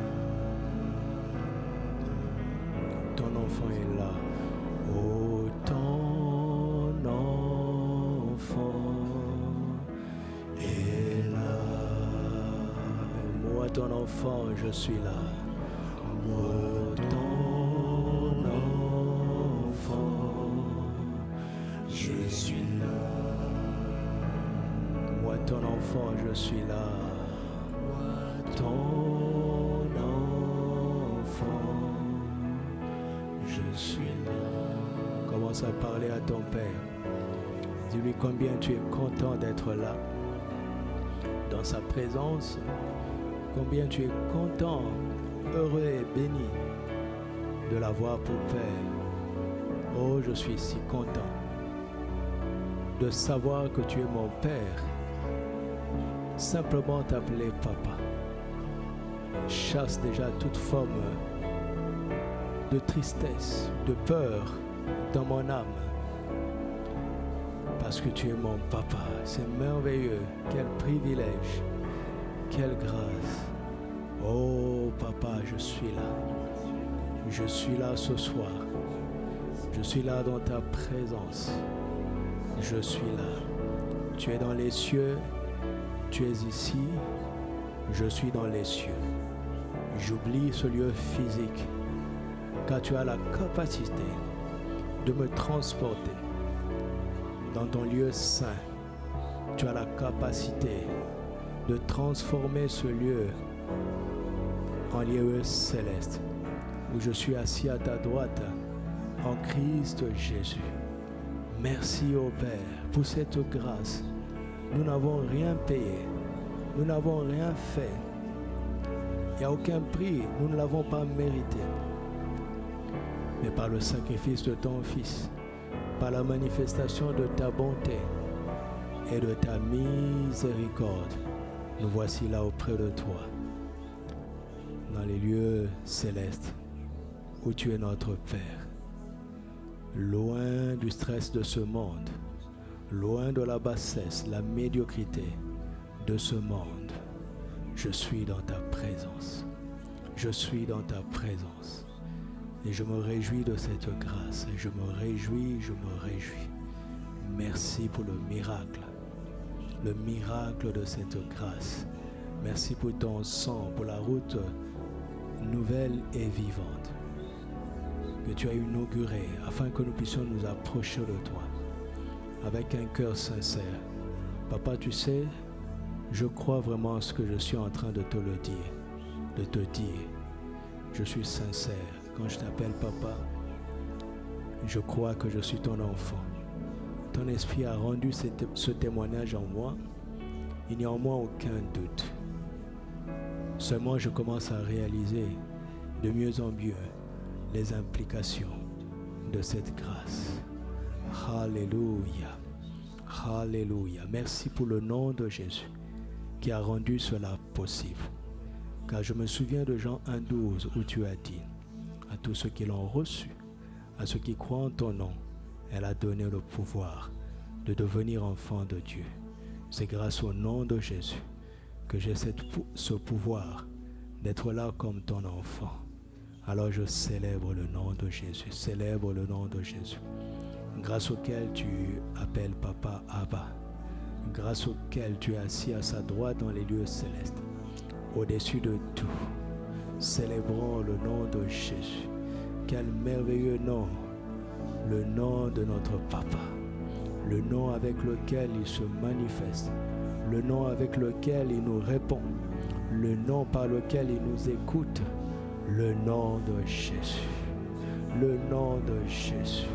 Ton enfant est là. Oh, ton enfant est là. Moi, ton enfant, je suis là. Moi, ton enfant, je suis là. Moi, ton enfant, je suis là. Moi, ton enfant, je suis là. Commence à parler à ton Père. Dis-lui combien tu es content d'être là, dans sa présence. Combien tu es content, heureux et béni de l'avoir pour Père. Oh, je suis si content de savoir que tu es mon Père. Simplement t'appeler Papa chasse déjà toute forme de tristesse, de peur dans mon âme. Parce que tu es mon Papa. C'est merveilleux. Quel privilège. Quelle grâce. Oh Papa, je suis là. Je suis là ce soir. Je suis là dans ta présence. Je suis là. Tu es dans les cieux. Tu es ici. Je suis dans les cieux. J'oublie ce lieu physique. Car tu as la capacité de me transporter dans ton lieu saint. Tu as la capacité de transformer ce lieu en lieu céleste, où je suis assis à ta droite en Christ Jésus. Merci au Père pour cette grâce. Nous n'avons rien payé, nous n'avons rien fait. Il n'y a aucun prix, nous ne l'avons pas mérité. Mais par le sacrifice de ton Fils, par la manifestation de ta bonté et de ta miséricorde, nous voici là auprès de toi, dans les lieux célestes, où tu es notre Père, loin du stress de ce monde, loin de la bassesse, la médiocrité de ce monde. Je suis dans ta présence. Je suis dans ta présence. Et je me réjouis de cette grâce. Et je me réjouis, je me réjouis. Merci pour le miracle de cette grâce. Merci pour ton sang, pour la route nouvelle et vivante que tu as inaugurée afin que nous puissions nous approcher de toi avec un cœur sincère. Papa, tu sais, je crois vraiment à ce que je suis en train de te le dire, de te dire. Je suis sincère. Quand je t'appelle Papa, je crois que je suis ton enfant. Ton esprit a rendu ce témoignage en moi. Il n'y a en moi aucun doute. Seulement, je commence à réaliser de mieux en mieux les implications de cette grâce. Alléluia. Alléluia. Merci pour le nom de Jésus qui a rendu cela possible. Car je me souviens de Jean 1,12 où tu as dit: À tous ceux qui l'ont reçu, à ceux qui croient en ton nom, elle a donné le pouvoir de devenir enfant de Dieu. C'est grâce au nom de Jésus que j'ai ce pouvoir d'être là comme ton enfant. Alors je célèbre le nom de Jésus, célèbre le nom de Jésus, grâce auquel tu appelles Papa Abba, grâce auquel tu es assis à sa droite dans les lieux célestes, au-dessus de tout. Célébrons le nom de Jésus. Quel merveilleux nom, le nom de notre Papa, le nom avec lequel il se manifeste, le nom avec lequel il nous répond, le nom par lequel il nous écoute, le nom de Jésus, le nom de Jésus.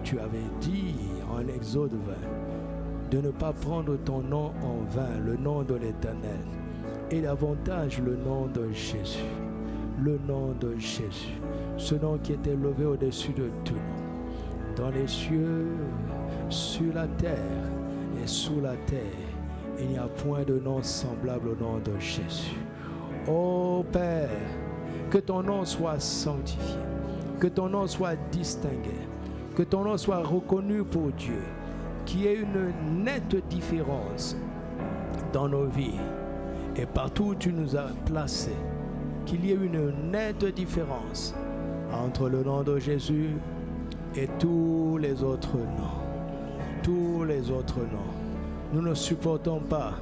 Tu avais dit en Exode 20 de ne pas prendre ton nom en vain, le nom de l'Éternel, et davantage le nom de Jésus, le nom de Jésus, ce nom qui est élevé au-dessus de tout nom, dans les cieux, sur la terre et sous la terre, il n'y a point de nom semblable au nom de Jésus. Ô Père, que ton nom soit sanctifié, que ton nom soit distingué, que ton nom soit reconnu pour Dieu, qu'il y ait une nette différence dans nos vies et partout où tu nous as placés, qu'il y ait une nette différence entre le nom de Jésus et tous les autres noms. Tous les autres noms. Nous ne supportons pas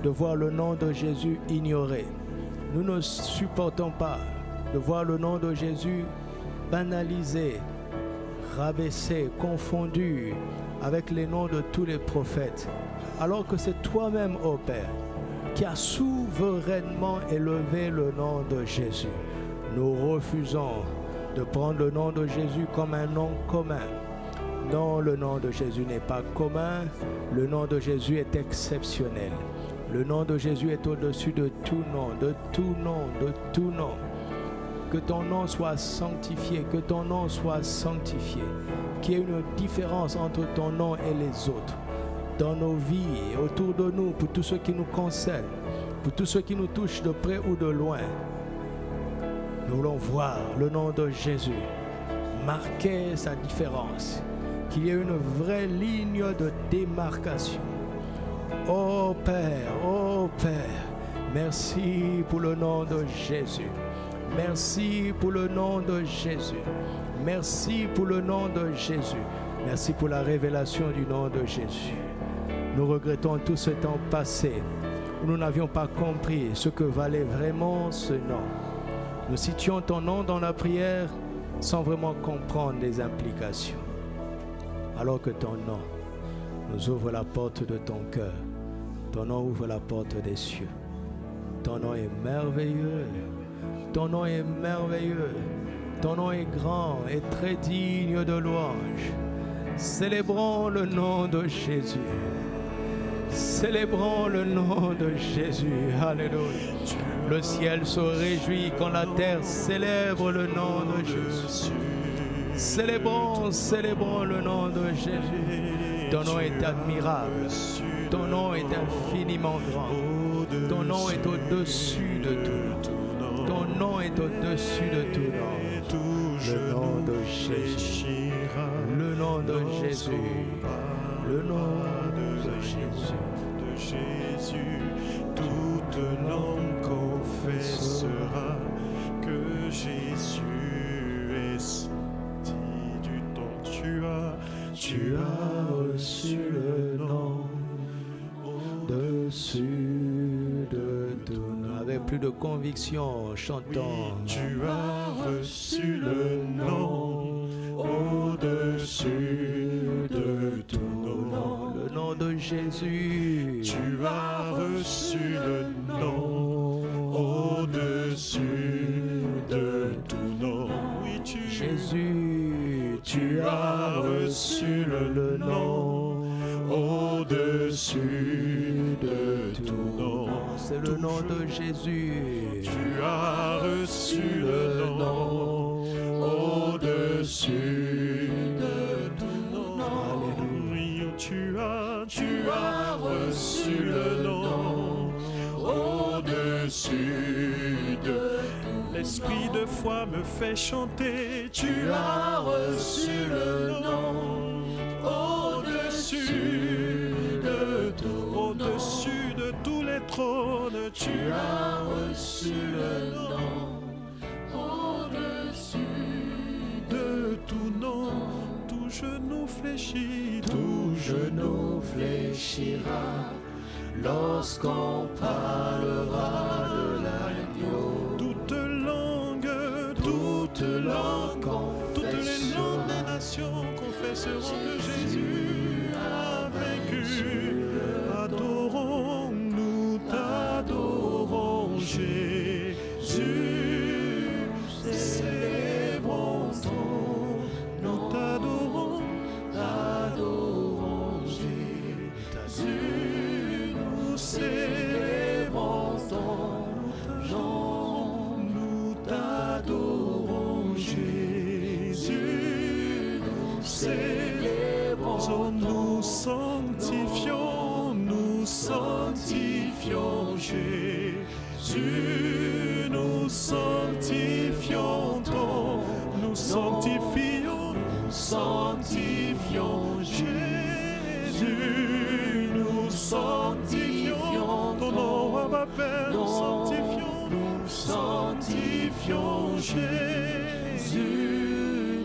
de voir le nom de Jésus ignoré. Nous ne supportons pas de voir le nom de Jésus banalisé, rabaissé, confondu avec les noms de tous les prophètes. Alors que c'est toi-même, ô Père, qui as souverainement élevé le nom de Jésus. Nous refusons de prendre le nom de Jésus comme un nom commun. Non, le nom de Jésus n'est pas commun. Le nom de Jésus est exceptionnel. Le nom de Jésus est au-dessus de tout nom, de tout nom, de tout nom. Que ton nom soit sanctifié, que ton nom soit sanctifié. Qu'il y ait une différence entre ton nom et les autres. Dans nos vies, autour de nous, pour tous ceux qui nous concernent, pour tous ceux qui nous touchent de près ou de loin. Nous voulons voir le nom de Jésus marquer sa différence. Qu'il y ait une vraie ligne de démarcation. Oh Père, merci pour le nom de Jésus. Merci pour le nom de Jésus. Merci pour le nom de Jésus. Merci pour la révélation du nom de Jésus. Nous regrettons tout ce temps passé où nous n'avions pas compris ce que valait vraiment ce nom. Nous citions ton nom dans la prière sans vraiment comprendre les implications. Alors que ton nom nous ouvre la porte de ton cœur, ton nom ouvre la porte des cieux. Ton nom est merveilleux, ton nom est merveilleux, ton nom est grand et très digne de louange. Célébrons le nom de Jésus. Célébrons le nom de Jésus. Alléluia. Le ciel se réjouit quand la terre célèbre le nom de Jésus. Célébrons le nom de Jésus. Ton nom est admirable. Ton nom est infiniment grand. Ton nom est au-dessus de tout nom. Ton nom est au-dessus de tout nom. Le nom de Jésus. Le nom de Jésus. Le nom de Jésus. Toute langue confessera que Jésus est sorti du temps. Tu as reçu le nom au-dessus de tout nom. Avec plus de conviction, chantons. Oui, tu as reçu le nom au-dessus de tout nom. Le nom de Jésus. Tu as reçu le nom au-dessus de tout nom. Oui, Jésus, tu as reçu le nom au-dessus de tout nom. C'est le nom de Jésus. Tu as reçu le nom au-dessus de tout nom. Alléluia. Tu as reçu le nom au-dessus de tout nom. L'esprit de foi me fait chanter. Tu as reçu le nom au-dessus de tout nom. Au-dessus de tous les trônes. Tu as reçu le nom au-dessus de tout nom. Tout genou fléchit. Tout genou fléchira lorsqu'on parlera de l'agneau. Toute langue Toute langue toutes les langues des nations confesseront que Jésus a vaincu. Adorons, nous t'adorons, Jésus. Célébrons ton nom, t'adorons, Adorons Jésus, nous célébrons ton nom, nous t'adorons, Jésus. nous célébrons Nous sanctifions, nous sanctifions Jésus, nous sanctifions ton, nous sanctifions, sanctifions Jésus, nous sanctifions ton nom, Abba Père, nous sanctifions Jésus,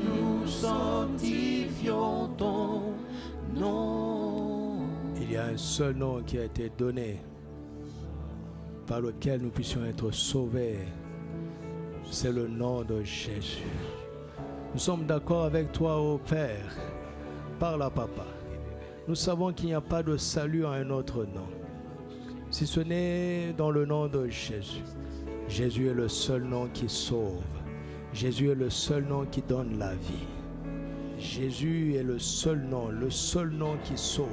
nous sanctifions ton nom. Il y a un seul nom qui a été donné par lequel nous puissions être sauvés. C'est le nom de Jésus. Nous sommes d'accord avec toi, ô Père. Parle à Papa. Nous savons qu'il n'y a pas de salut en un autre nom, si ce n'est dans le nom de Jésus. Jésus est le seul nom qui sauve. Jésus est le seul nom qui donne la vie. Jésus est le seul nom qui sauve.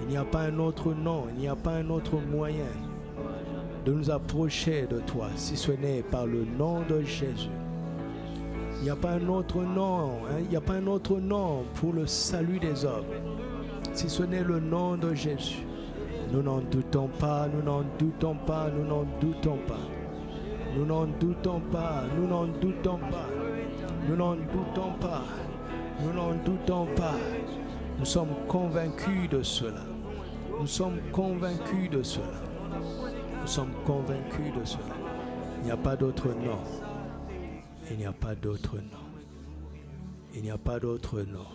Il n'y a pas un autre nom, il n'y a pas un autre moyen de nous approcher de toi, si ce n'est par le nom de Jésus. Il n'y a pas un autre nom, il n'y a pas un autre nom pour le salut des hommes, si ce n'est le nom de Jésus. Nous n'en doutons pas, nous n'en doutons pas, nous n'en doutons pas. Nous n'en doutons pas, nous n'en doutons pas. Nous n'en doutons pas, nous n'en doutons pas. Nous sommes convaincus de cela. Nous sommes convaincus de cela. Nous sommes convaincus de cela. Il n'y a pas d'autre nom. Il n'y a pas d'autre nom. Il n'y a pas d'autre nom.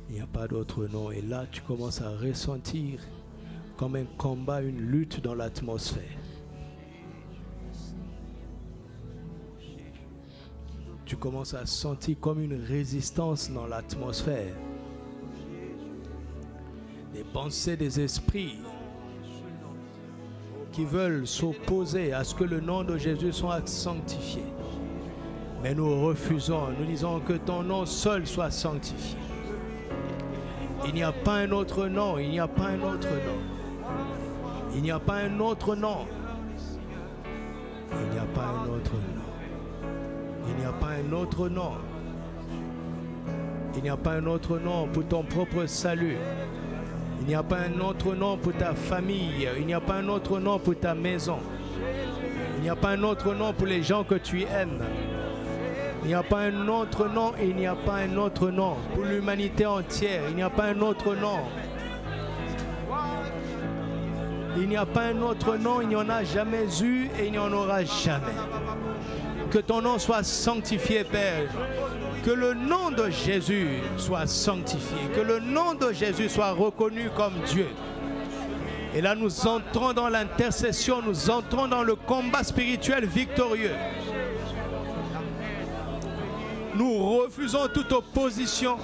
Il n'y a pas d'autre nom. Et là, tu commences à ressentir comme un combat, une lutte dans l'atmosphère. Tu commences à sentir comme une résistance dans l'atmosphère. Des pensées des esprits qui veulent s'opposer à ce que le nom de Jésus soit sanctifié. Mais nous refusons, nous disons que ton nom seul soit sanctifié. Il n'y a pas un autre nom, il n'y a pas un autre nom. Il n'y a pas un autre nom. Il n'y a pas un autre nom. Il n'y a pas un autre nom. Il n'y a pas un autre nom pour ton propre salut. Il n'y a pas un autre nom pour ta famille. Il n'y a pas un autre nom pour ta maison. Il n'y a pas un autre nom pour les gens que tu aimes. Il n'y a pas un autre nom et il n'y a pas un autre nom pour l'humanité entière. Il n'y a pas un autre nom. Il n'y a pas un autre nom, il n'y en a jamais eu et il n'y en aura jamais. Que ton nom soit sanctifié, Père. Que le nom de Jésus soit sanctifié. Que le nom de Jésus soit reconnu comme Dieu. Et là, nous entrons dans l'intercession, nous entrons dans le combat spirituel victorieux. Nous refusons toute opposition.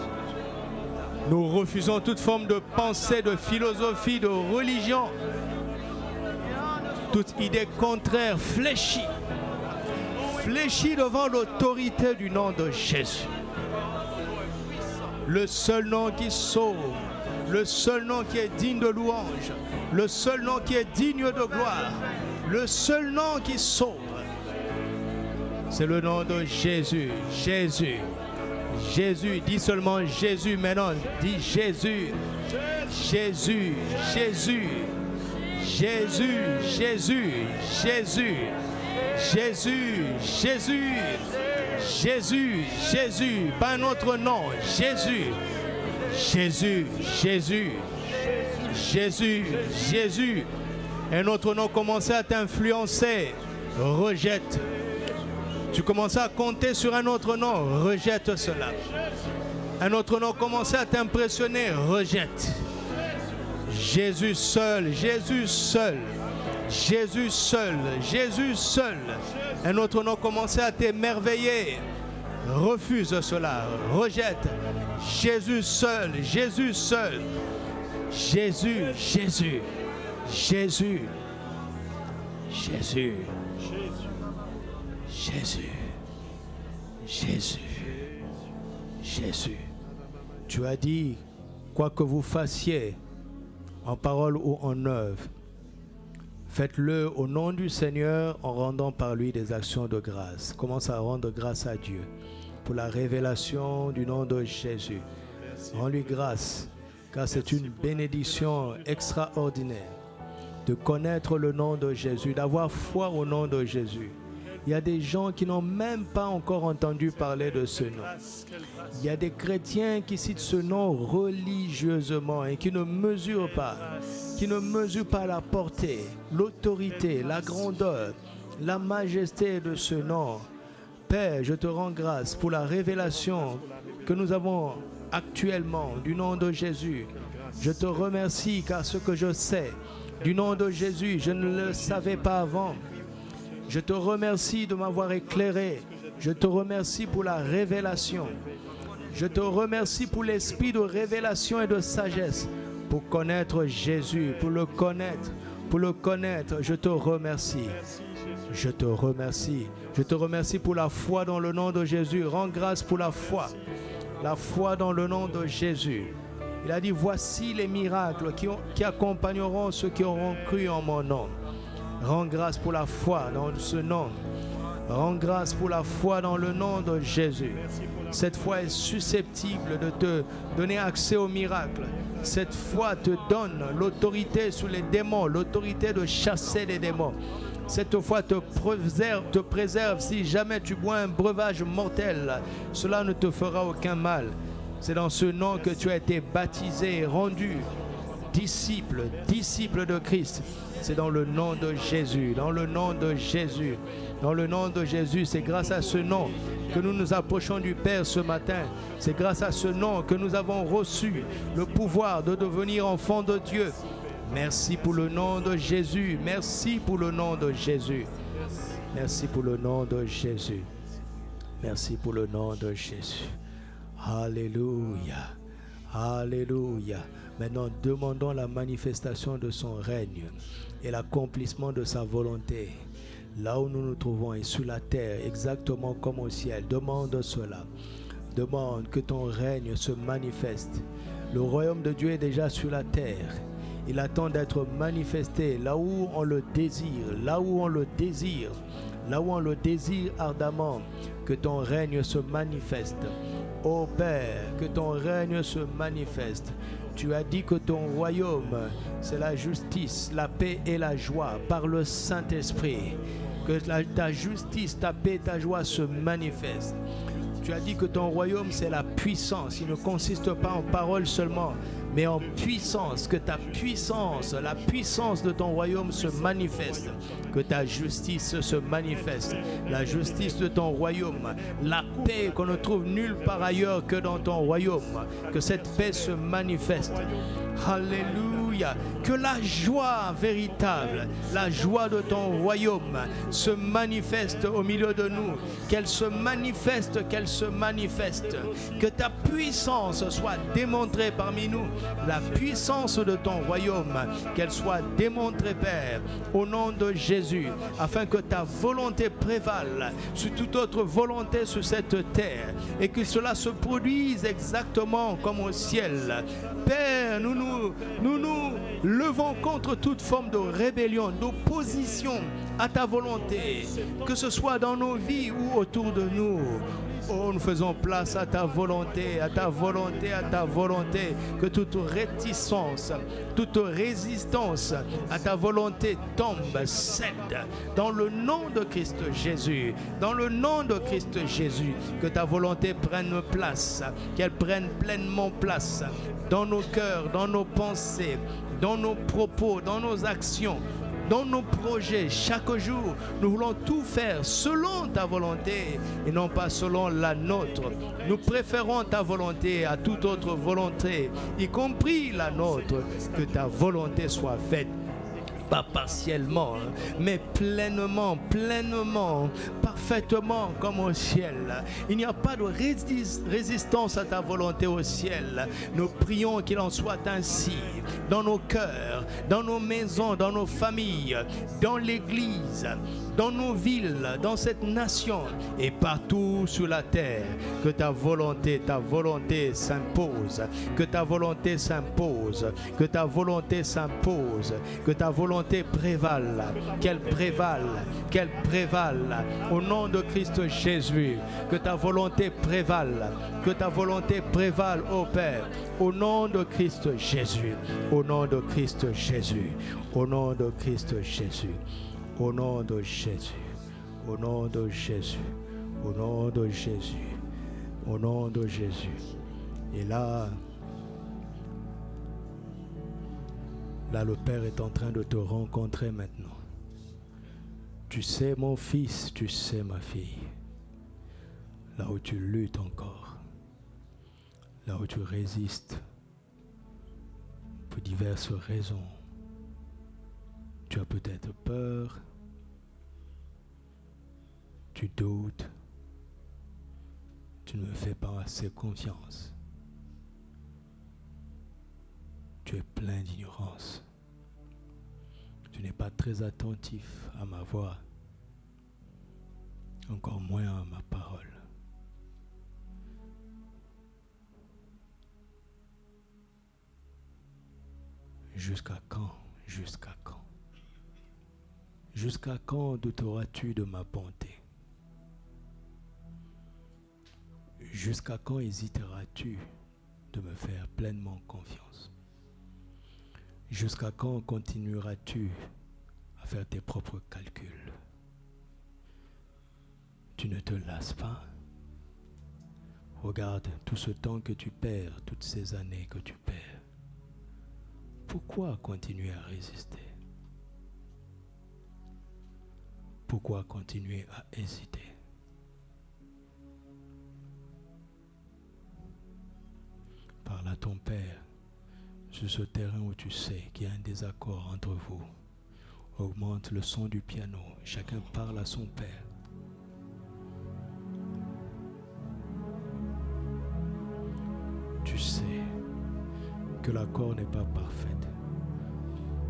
Nous refusons toute forme de pensée, de philosophie, de religion. Toute idée contraire fléchie devant l'autorité du nom de Jésus. Le seul nom qui sauve, le seul nom qui est digne de louange, le seul nom qui est digne de gloire, le seul nom qui sauve. C'est le nom de Jésus. Jésus. Jésus. Dis seulement Jésus maintenant. Dis Jésus. Jésus. Jésus. Jésus. Jésus. Jésus. Jésus. Jésus. Jésus, Jésus, pas un autre nom, Jésus, Jésus, Jésus, Jésus, Jésus. Un autre nom commençait à t'influencer, rejette. Tu commençais à compter sur un autre nom, rejette cela. Un autre nom commençait à t'impressionner, rejette. Jésus seul, Jésus seul, Jésus seul, Jésus seul. Un autre nom commençait à t'émerveiller, refuse cela, rejette. Jésus seul, Jésus seul. Jésus, Jésus, Jésus, Jésus, Jésus, Jésus, Jésus. Tu as dit, quoi que vous fassiez, en parole ou en œuvre, faites-le au nom du Seigneur en rendant par lui des actions de grâce. Commence à rendre grâce à Dieu pour la révélation du nom de Jésus. Rends-lui grâce, car c'est une bénédiction extraordinaire de connaître le nom de Jésus, d'avoir foi au nom de Jésus. Il y a des gens qui n'ont même pas encore entendu parler de ce nom. Il y a des chrétiens qui citent ce nom religieusement et qui ne mesurent pas la portée, l'autorité, la grandeur, la majesté de ce nom. Père, je te rends grâce pour la révélation que nous avons actuellement du nom de Jésus. Je te remercie car ce que je sais du nom de Jésus, je ne le savais pas avant. Je te remercie de m'avoir éclairé. Je te remercie pour la révélation. Je te remercie pour l'esprit de révélation et de sagesse pour connaître Jésus, pour le connaître. Je te remercie. Je te remercie. Je te remercie pour la foi dans le nom de Jésus. Rends grâce pour la foi. La foi dans le nom de Jésus. Il a dit, voici les miracles qui accompagneront ceux qui auront cru en mon nom. Rends grâce pour la foi dans ce nom. Rends grâce pour la foi dans le nom de Jésus. Cette foi est susceptible de te donner accès au miracle. Cette foi te donne l'autorité sur les démons, l'autorité de chasser les démons. Cette foi te préserve si jamais tu bois un breuvage mortel. Cela ne te fera aucun mal. C'est dans ce nom que tu as été baptisé et rendu disciple de Christ. C'est dans le nom de Jésus, dans le nom de Jésus, dans le nom de Jésus. C'est grâce à ce nom que nous nous approchons du Père ce matin. C'est grâce à ce nom que nous avons reçu le pouvoir de devenir enfants de Dieu. Merci pour le nom de Jésus. Merci pour le nom de Jésus. Merci pour le nom de Jésus. Merci pour le nom de Jésus. Alléluia. Alléluia. Maintenant, demandons la manifestation de son règne et l'accomplissement de sa volonté. Là où nous nous trouvons et sur la terre, exactement comme au ciel. Demande cela. Demande que ton règne se manifeste. Le royaume de Dieu est déjà sur la terre. Il attend d'être manifesté là où on le désire, là où on le désire, là où on le désire ardemment. Que ton règne se manifeste. Ô Père, que ton règne se manifeste. Tu as dit que ton royaume, c'est la justice, la paix et la joie par le Saint-Esprit. Que ta justice, ta paix, ta joie se manifestent. Tu as dit que ton royaume, c'est la puissance. Il ne consiste pas en paroles seulement, mais en puissance. Que ta puissance, la puissance de ton royaume se manifeste. Que ta justice se manifeste. La justice de ton royaume. La paix qu'on ne trouve nulle part ailleurs que dans ton royaume. Que cette paix se manifeste. Alléluia. Que la joie véritable, la joie de ton royaume se manifeste au milieu de nous. Qu'elle se manifeste, qu'elle se manifeste. Que ta puissance soit démontrée parmi nous. La puissance de ton royaume, qu'elle soit démontrée, Père, au nom de Jésus, afin que ta volonté prévale sur toute autre volonté sur cette terre et que cela se produise exactement comme au ciel. Père, nous levons contre toute forme de rébellion, d'opposition à ta volonté, que ce soit dans nos vies ou autour de nous. Oh, nous faisons place à ta volonté, à ta volonté, à ta volonté, que toute réticence, toute résistance à ta volonté tombe, cède, dans le nom de Christ Jésus, dans le nom de Christ Jésus, que ta volonté prenne place, qu'elle prenne pleinement place dans nos cœurs, dans nos pensées, dans nos propos, dans nos actions, dans nos projets. Chaque jour, nous voulons tout faire selon ta volonté et non pas selon la nôtre. Nous préférons ta volonté à toute autre volonté, y compris la nôtre. Que ta volonté soit faite. Pas partiellement, mais pleinement, parfaitement comme au ciel. Il n'y a pas de résistance à ta volonté au ciel. Nous prions qu'il en soit ainsi dans nos cœurs, dans nos maisons, dans nos familles, dans l'église, dans nos villes, dans cette nation et partout sur la terre. Que ta volonté s'impose, que ta volonté s'impose, que ta volonté s'impose, que ta volonté prévale, qu'elle prévale au nom de Christ Jésus, que ta volonté prévale, ô Père, au nom de Christ Jésus, au nom de Christ Jésus, au nom de Christ Jésus, au nom de Jésus, au nom de Jésus, au nom de Jésus, au nom de Jésus. Et là, le Père est en train de te rencontrer maintenant. Tu sais, mon fils, tu sais, ma fille, là où tu luttes encore, là où tu résistes, pour diverses raisons. Tu as peut-être peur, tu doutes, tu ne me fais pas assez confiance. Tu es plein d'ignorance. Tu n'es pas très attentif à ma voix, encore moins à ma parole. Jusqu'à quand? Jusqu'à quand? Jusqu'à quand douteras-tu de ma bonté? Jusqu'à quand hésiteras-tu de me faire pleinement confiance? Jusqu'à quand continueras-tu à faire tes propres calculs? Tu ne te lasses pas? Regarde tout ce temps que tu perds, toutes ces années que tu perds. Pourquoi continuer à résister? Pourquoi continuer à hésiter? Parle à ton Père sur ce terrain où tu sais qu'il y a un désaccord entre vous. Augmente le son du piano. Chacun parle à son Père. Tu sais que l'accord n'est pas parfait.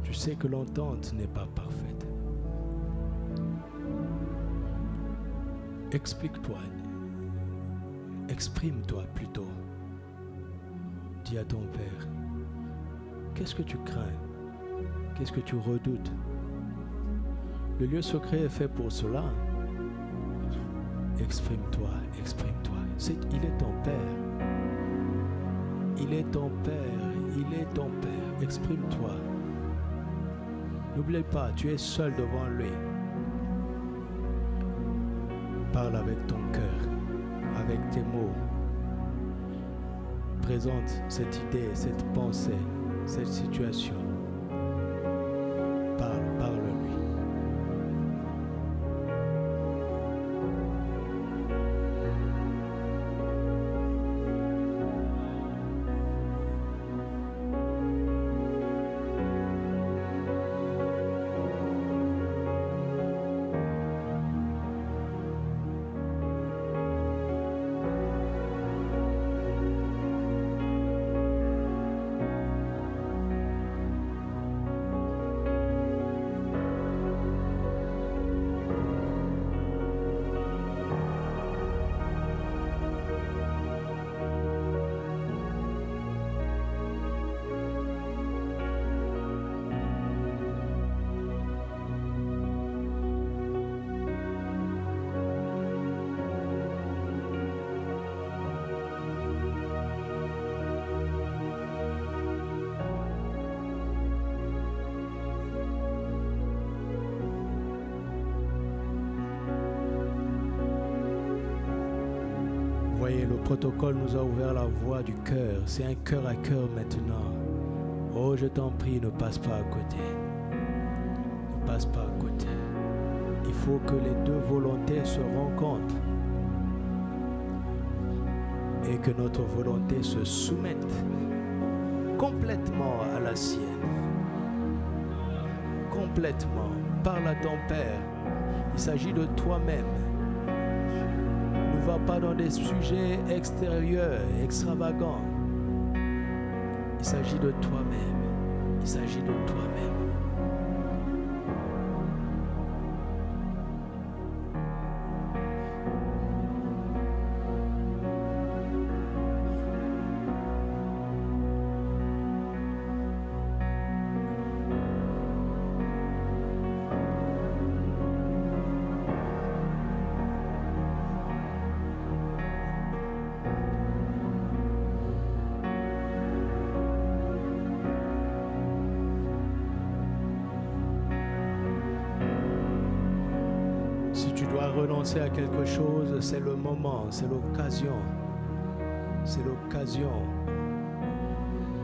Tu sais que l'entente n'est pas parfaite. Explique-toi. Exprime-toi plutôt. Dis à ton Père, qu'est-ce que tu crains? Qu'est-ce que tu redoutes? Le lieu secret est fait pour cela. Exprime-toi, exprime-toi. Il est ton Père. Il est ton Père, il est ton Père. Exprime-toi. N'oublie pas, tu es seul devant lui. Parle avec ton cœur, avec tes mots. Présente cette idée, cette pensée, cette situation. Parle-lui. Voyez, le protocole nous a ouvert la voie du cœur. C'est un cœur à cœur maintenant. Oh, je t'en prie, ne passe pas à côté. Ne passe pas à côté. Il faut que les deux volontés se rencontrent et que notre volonté se soumette complètement à la sienne. Complètement. Parle à ton Père. Il s'agit de toi-même. Ne va pas dans des sujets extérieurs, extravagants. Il s'agit de toi-même. Il s'agit de toi-même. Si tu dois renoncer à quelque chose, c'est le moment, c'est l'occasion. C'est l'occasion.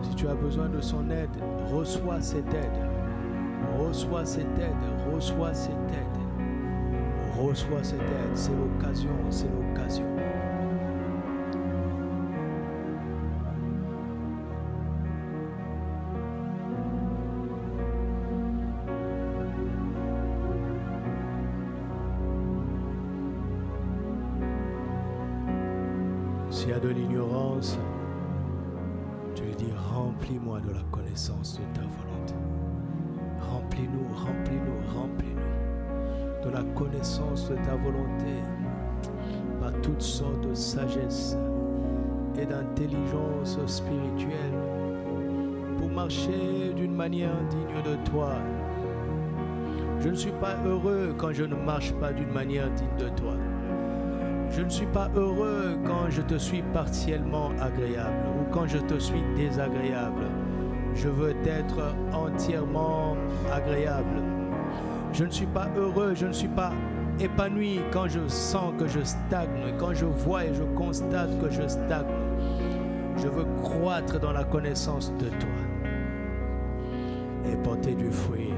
Si tu as besoin de son aide, reçois cette aide. Reçois cette aide. Reçois cette aide. Reçois cette aide. C'est l'occasion, c'est l'occasion. S'il y a de l'ignorance, tu lui dis, remplis-moi de la connaissance de ta volonté. Remplis-nous, remplis-nous, remplis-nous de la connaissance de ta volonté par toutes sortes de sagesse et d'intelligence spirituelle pour marcher d'une manière digne de toi. Je ne suis pas heureux quand je ne marche pas d'une manière digne de toi. Je ne suis pas heureux quand je te suis partiellement agréable ou quand je te suis désagréable. Je veux être entièrement agréable. Je ne suis pas heureux, je ne suis pas épanoui quand je sens que je stagne, quand je vois et je constate que je stagne. Je veux croître dans la connaissance de toi et porter du fruit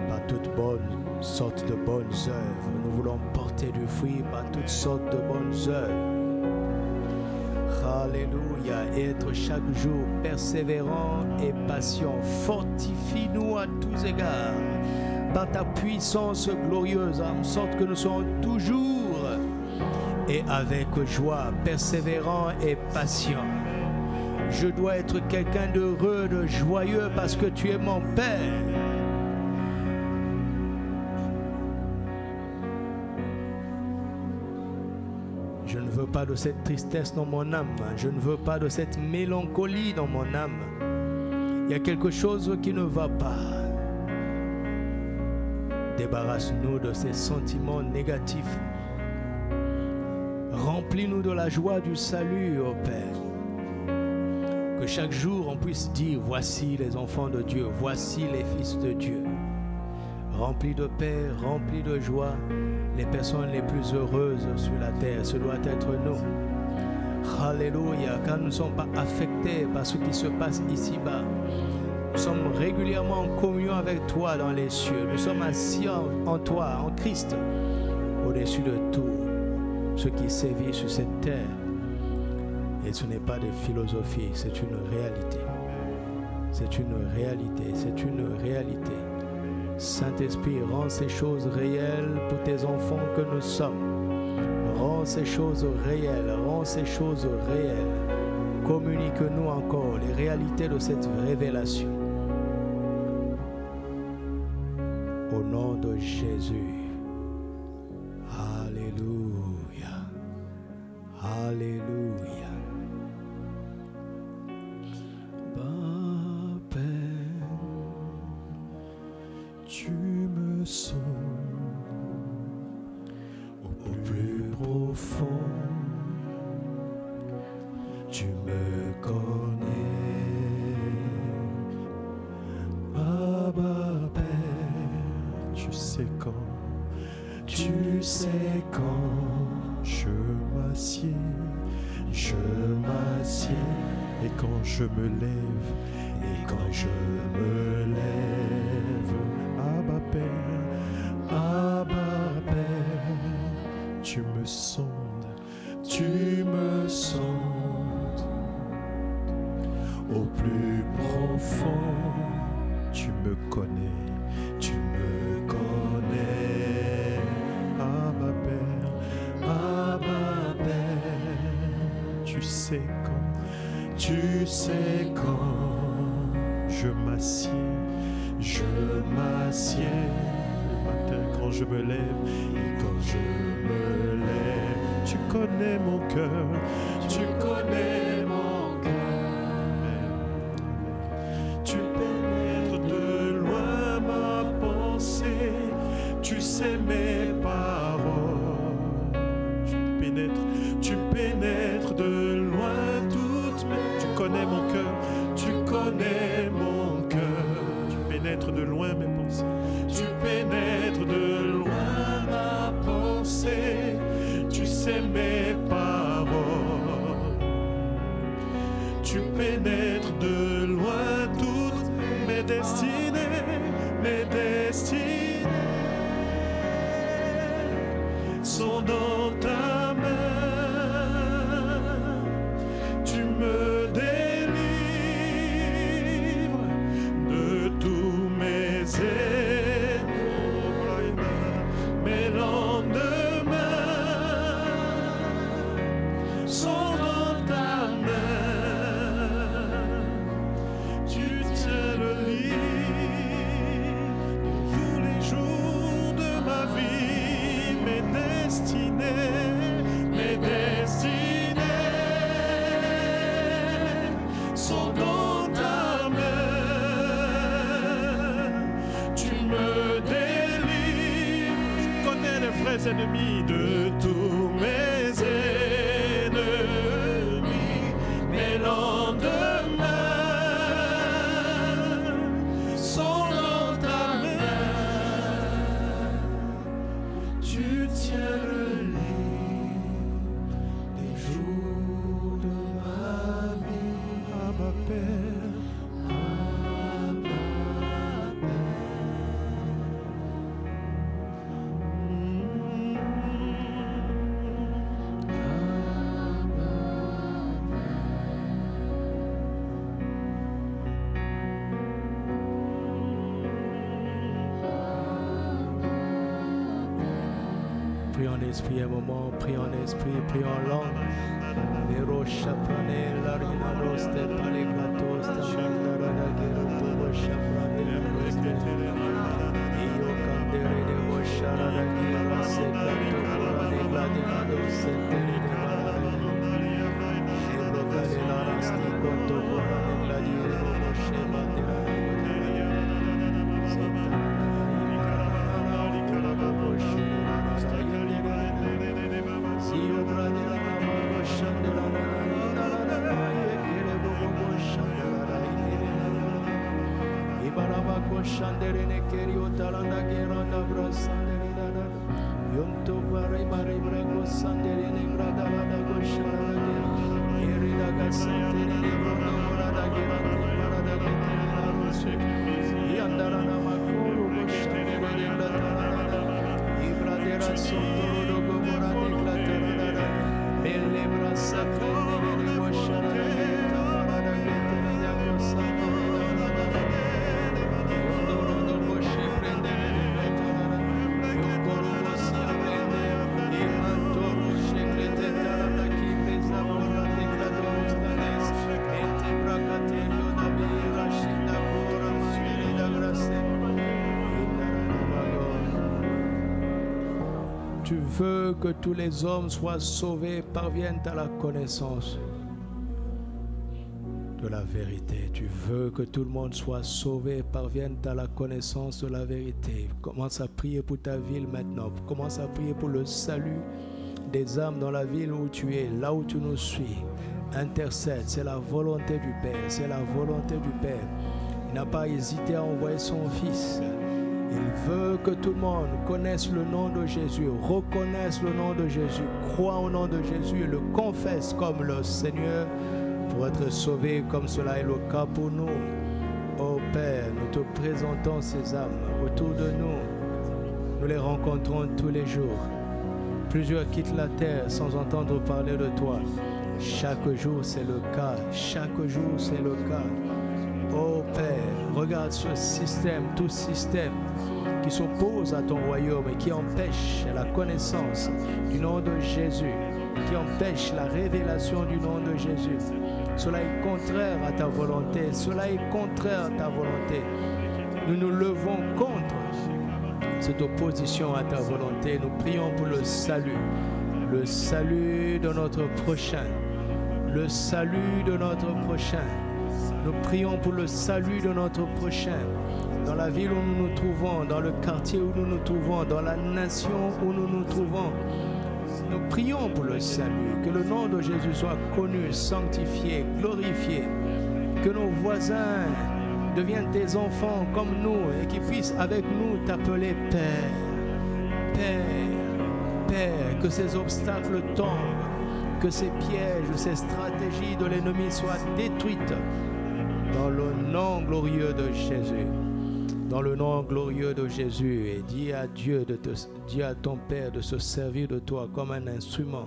par toute bonne sorte de bonnes œuvres. Nous voulons porter du fruit par toutes sortes de bonnes œuvres. Alléluia. Être chaque jour persévérant et patient. Fortifie-nous à tous égards par ta puissance glorieuse, en sorte que nous soyons toujours et avec joie, persévérant et patient. Je dois être quelqu'un d'heureux, de joyeux parce que tu es mon Père. Je ne veux pas de cette tristesse dans mon âme. Je ne veux pas de cette mélancolie dans mon âme. Il y a quelque chose qui ne va pas. Débarrasse-nous de ces sentiments négatifs. Remplis-nous de la joie du salut, ô Père. Que chaque jour on puisse dire, voici les enfants de Dieu, voici les fils de Dieu. Remplis de paix, remplis de joie. Les personnes les plus heureuses sur la terre, ce doit être nous. Alléluia, quand nous ne sommes pas affectés par ce qui se passe ici-bas. Nous sommes régulièrement en communion avec toi dans les cieux. Nous sommes assis en toi, en Christ, au-dessus de tout ce qui sévit sur cette terre. Et ce n'est pas des philosophies, c'est une réalité. C'est une réalité, c'est une réalité. Saint-Esprit, rends ces choses réelles pour tes enfants que nous sommes. Rends ces choses réelles, rends ces choses réelles. Communique-nous encore les réalités de cette révélation. Au nom de Jésus. Alléluia. Alléluia. Tu me sens au plus profond, tu me connais, Abba Père, tu sais quand je m'assieds je m'assieds. Et quand je me lève, et quand je me lève, Abba Père, Abba Père, tu me sondes, tu me sondes au plus profond, tu me connais, tu me connais, Abba Père, Abba Père, tu sais quand je m'assieds, le matin quand je me lève, et quand je me lève, tu connais mon cœur, tu connais mon cœur, tu pénètres de loin ma pensée, tu sais mes paroles, tu pénètres de loin toutes mes, tu connais mon cœur, tu connais mon cœur, tu pénètres de loin mes pensées, tu pénètres de loin ma pensée, tu sais mes paroles, tu pénètres de loin toutes mes destinées, sont dans ta main, tu me délivres de tous mes ennemis, mes lendemains sont dans ta main, tu tiens le lit tous les jours de ma vie, mes destinées sont dans ta main, tu me délivres, tu connais les vrais ennemis de tous mes ennemis, mes lendemains sont dans ta main, tu tiens le livre des jours de ma vie, Abba Père, Abba Père. Prie en esprit un moment, prie en esprit, prie en langue. Vero chaprane larina roste palegratos tamandara da geroto chaprane roste. Io candere de boshara da gero secato purane gladina doste tere de marare. Ebro cade la rasti conto purane gladire de boshe bandera. Shanderene kerio talanda geranda brasandere yonto bare bare brago sanderene bradala go shalala erida gasantere brado brada gerante brada getera rose yandara na makoro go shandere bradala ibradera sontoro go brade glatara belle brasa prendere go shalala brada getera go santere Tu veux que tous les hommes soient sauvés, parviennent à la connaissance de la vérité. Tu veux que tout le monde soit sauvé, parvienne à la connaissance de la vérité. Commence à prier pour ta ville maintenant. Commence à prier pour le salut des âmes dans la ville où tu es, là où tu nous suis. Intercède, c'est la volonté du Père, c'est la volonté du Père. Il n'a pas hésité à envoyer son Fils. Il veut que tout le monde connaisse le nom de Jésus, reconnaisse le nom de Jésus, croit au nom de Jésus et le confesse comme le Seigneur pour être sauvé comme cela est le cas pour nous. Ô Père, nous te présentons ces âmes autour de nous. Nous les rencontrons tous les jours. Plusieurs quittent la terre sans entendre parler de toi. Chaque jour, c'est le cas. Chaque jour, c'est le cas. Ô Père, regarde ce système, tout système qui s'oppose à ton royaume et qui empêche la connaissance du nom de Jésus, qui empêche la révélation du nom de Jésus. Cela est contraire à ta volonté. Cela est contraire à ta volonté. Nous nous levons contre cette opposition à ta volonté. Nous prions pour le salut de notre prochain, le salut de notre prochain. Nous prions pour le salut de notre prochain, dans la ville où nous nous trouvons, dans le quartier où nous nous trouvons, dans la nation où nous nous trouvons. Nous prions pour le salut, que le nom de Jésus soit connu, sanctifié, glorifié, que nos voisins deviennent tes enfants comme nous et qu'ils puissent avec nous t'appeler Père. Père, Père, que ces obstacles tombent, que ces pièges, ces stratégies de l'ennemi soient détruites dans le nom glorieux de Jésus. Dans le nom glorieux de Jésus, et dis à ton Père de se servir de toi comme un instrument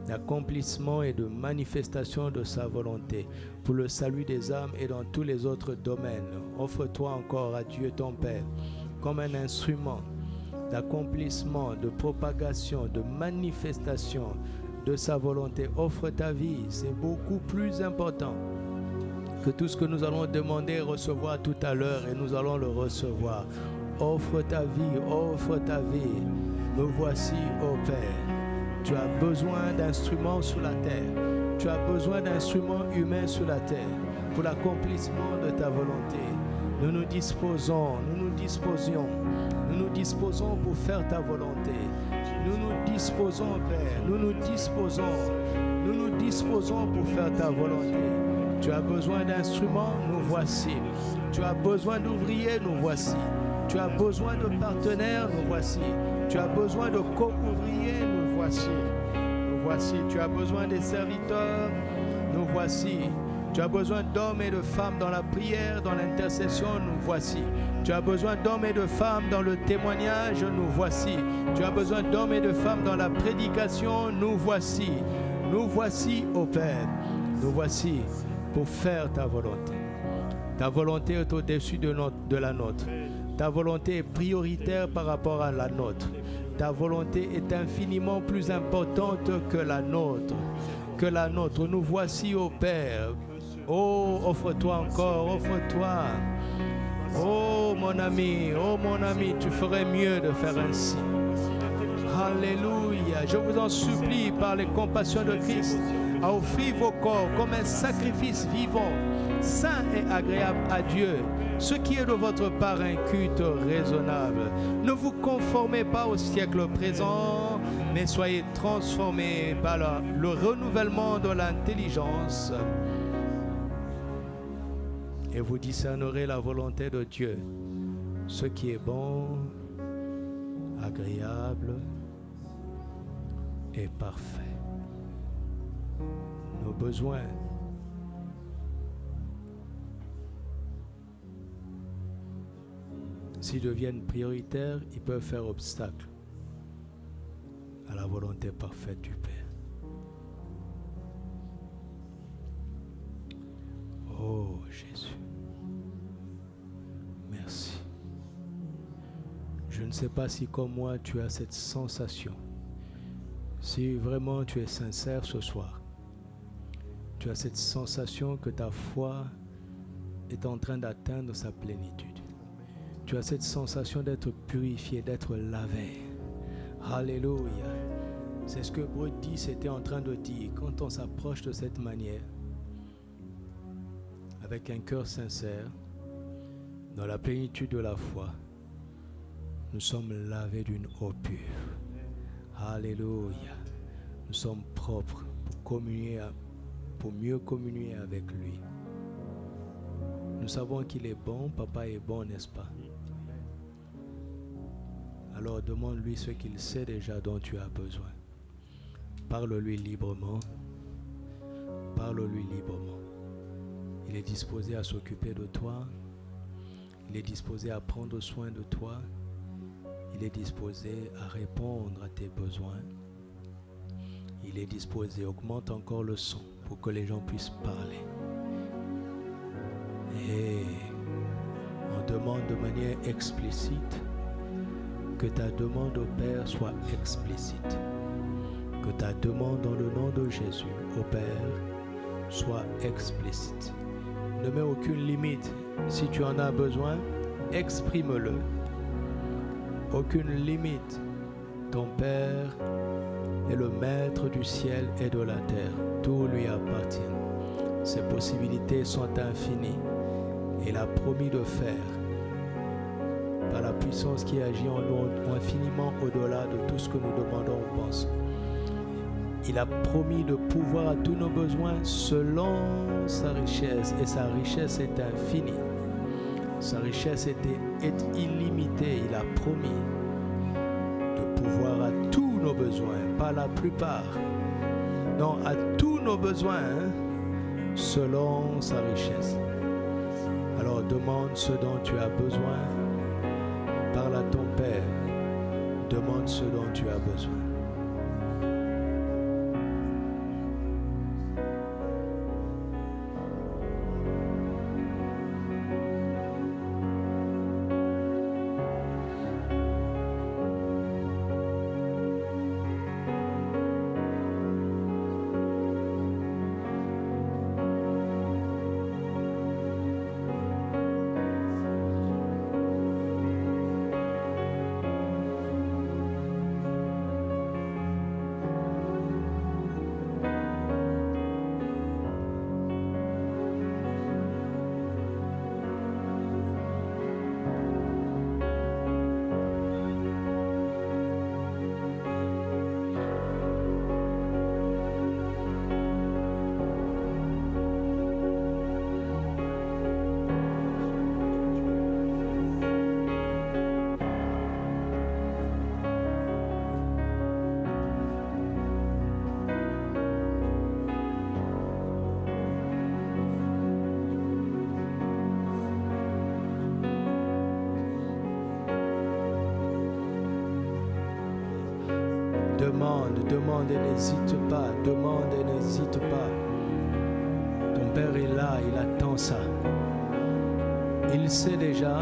d'accomplissement et de manifestation de sa volonté pour le salut des âmes et dans tous les autres domaines. Offre-toi encore à Dieu ton Père comme un instrument d'accomplissement, de propagation, de manifestation de sa volonté. Offre ta vie, c'est beaucoup plus important que tout ce que nous allons demander et recevoir tout à l'heure, et nous allons le recevoir. Offre ta vie, offre ta vie. Me voici, ô Père. Tu as besoin d'instruments sur la terre. Tu as besoin d'instruments humains sur la terre pour l'accomplissement de ta volonté. Nous nous disposons pour faire ta volonté. Nous nous disposons, Père. Nous nous disposons pour faire ta volonté. Tu as besoin d'instruments, nous voici. Tu as besoin d'ouvriers, nous voici. Tu as besoin de partenaires, nous voici. Tu as besoin de co-ouvriers, nous voici. Nous voici. Tu as besoin des serviteurs, nous voici. Tu as besoin d'hommes et de femmes dans la prière, dans l'intercession, nous voici. Tu as besoin d'hommes et de femmes dans le témoignage, nous voici. Tu as besoin d'hommes et de femmes dans la prédication, nous voici. Nous voici, ô Père. Nous voici pour faire ta volonté. Ta volonté est au-dessus de la nôtre. Ta volonté est prioritaire par rapport à la nôtre. Ta volonté est infiniment plus importante que la nôtre. Nous voici, ô Père. Oh, offre-toi encore, offre-toi. Oh mon ami, tu ferais mieux de faire ainsi. Alléluia. Je vous en supplie par les compassions de Christ à offrir vos corps comme un sacrifice vivant, saint et agréable à Dieu, ce qui est de votre part un culte raisonnable. Ne vous conformez pas au siècle présent, mais soyez transformés par le renouvellement de l'intelligence. Et vous discernerez la volonté de Dieu, ce qui est bon, agréable et parfait. Nos besoins s'ils deviennent prioritaires, ils peuvent faire obstacle à la volonté parfaite du Père. Oh Jésus, merci. Je ne sais pas si comme moi tu as cette sensation. Si vraiment tu es sincère ce soir, tu as cette sensation que ta foi est en train d'atteindre sa plénitude. Tu as cette sensation d'être purifié, d'être lavé. Alléluia. C'est ce que Brut 10 était en train de dire. Quand on s'approche de cette manière, avec un cœur sincère, dans la plénitude de la foi, nous sommes lavés d'une eau pure. Alléluia. Nous sommes propres pour mieux communier avec lui. Nous savons qu'il est bon, papa est bon, n'est-ce pas? Alors demande-lui ce qu'il sait déjà dont tu as besoin. Parle-lui librement. Parle-lui librement. Il est disposé à s'occuper de toi. Il est disposé à prendre soin de toi. Il est disposé à répondre à tes besoins. Il est disposé, augmente encore le son pour que les gens puissent parler. Et on demande de manière explicite que ta demande au Père soit explicite. Que ta demande dans le nom de Jésus au Père soit explicite. Ne mets aucune limite. Si tu en as besoin, exprime-le. Aucune limite. Ton Père est le maître du ciel et de la terre. Tout lui appartient. Ses possibilités sont infinies. Il a promis de faire, par la puissance qui agit en nous, infiniment au-delà de tout ce que nous demandons ou pensons. Il a promis de pouvoir à tous nos besoins selon sa richesse. Et sa richesse est infinie. Sa richesse est illimitée. Il a promis de pouvoir à tous nos besoins, pas la plupart. Non, à tous nos besoins, selon sa richesse. Alors demande ce dont tu as besoin. Parle à ton Père. Demande ce dont tu as besoin. Demande et n'hésite pas, demande et n'hésite pas. Ton Père est là, il attend ça. Il sait déjà,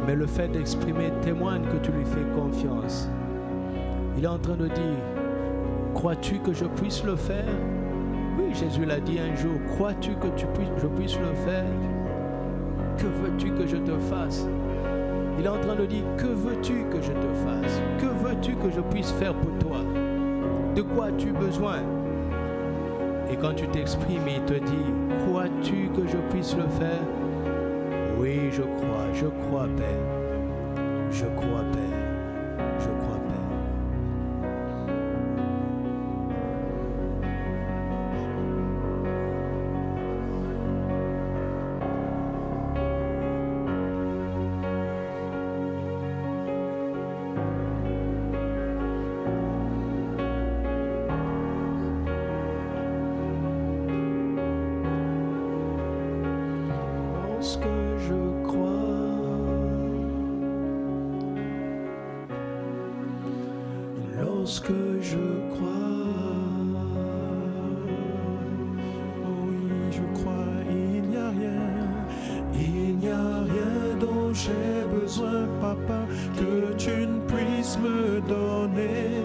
mais le fait d'exprimer témoigne que tu lui fais confiance. Il est en train de dire, crois-tu que je puisse le faire? Oui, Jésus l'a dit un jour, crois-tu que je puisse le faire? Que veux-tu que je te fasse? Il est en train de dire, que veux-tu que je te fasse? Que veux-tu que je puisse faire pour toi? De quoi as-tu besoin? Et quand tu t'exprimes, il te dit, crois-tu que je puisse le faire? Oui, je crois, Père. Je crois, Père. Je crois, Père. Lorsque je crois, Oui, je crois, il n'y a rien dont j'ai besoin, Papa, que tu ne puisses me donner.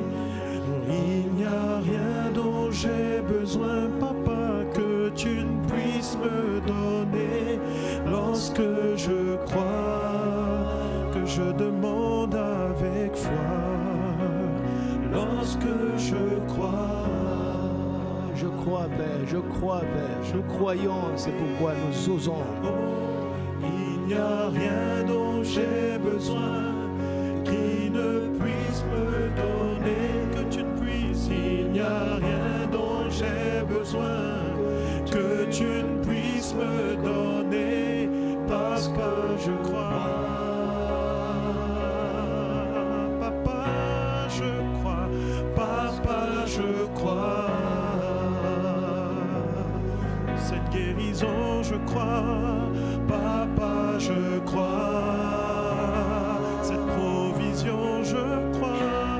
Il n'y a rien dont j'ai besoin, Papa, que tu ne puisses me donner. Lorsque je crois, que je demande avec foi. Lorsque je crois, Père, je crois, Père. Nous croyons, c'est pourquoi nous osons. il n'y a rien dont j'ai besoin qui ne puisse me donner, que tu ne puisses. Il n'y a rien dont j'ai besoin que tu ne puisses me donner, parce que je crois. crois. Cette guérison, je crois. Papa, je crois. Cette provision, je crois.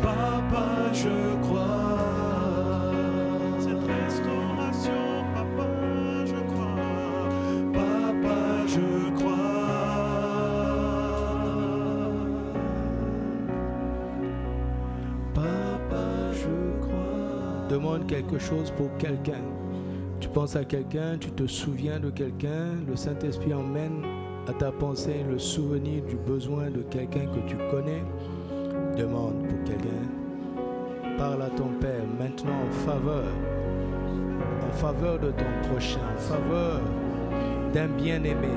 Papa, je crois. Cette restauration, papa, je crois. Papa, je crois. Papa, je crois. Demande quelque chose pour quelqu'un. Tu penses à quelqu'un, tu te souviens de quelqu'un, le Saint-Esprit emmène à ta pensée le souvenir du besoin de quelqu'un que tu connais. Demande pour quelqu'un. Parle à ton Père maintenant en faveur de ton prochain, en faveur d'un bien-aimé.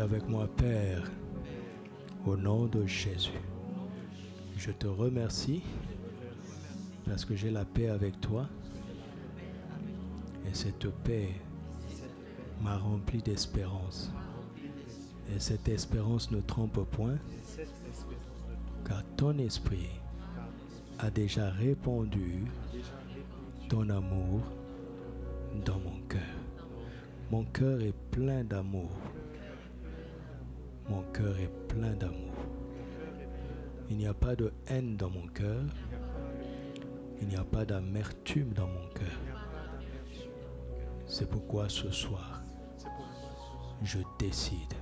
Avec moi, Père, au nom de Jésus, je te remercie parce que j'ai la paix avec toi et cette paix m'a rempli d'espérance et cette espérance ne trompe point car ton esprit a déjà répandu ton amour dans mon cœur. Mon cœur est plein d'amour. Mon cœur est plein d'amour. Il n'y a pas de haine dans mon cœur. Il n'y a pas d'amertume dans mon cœur. C'est pourquoi ce soir, je décide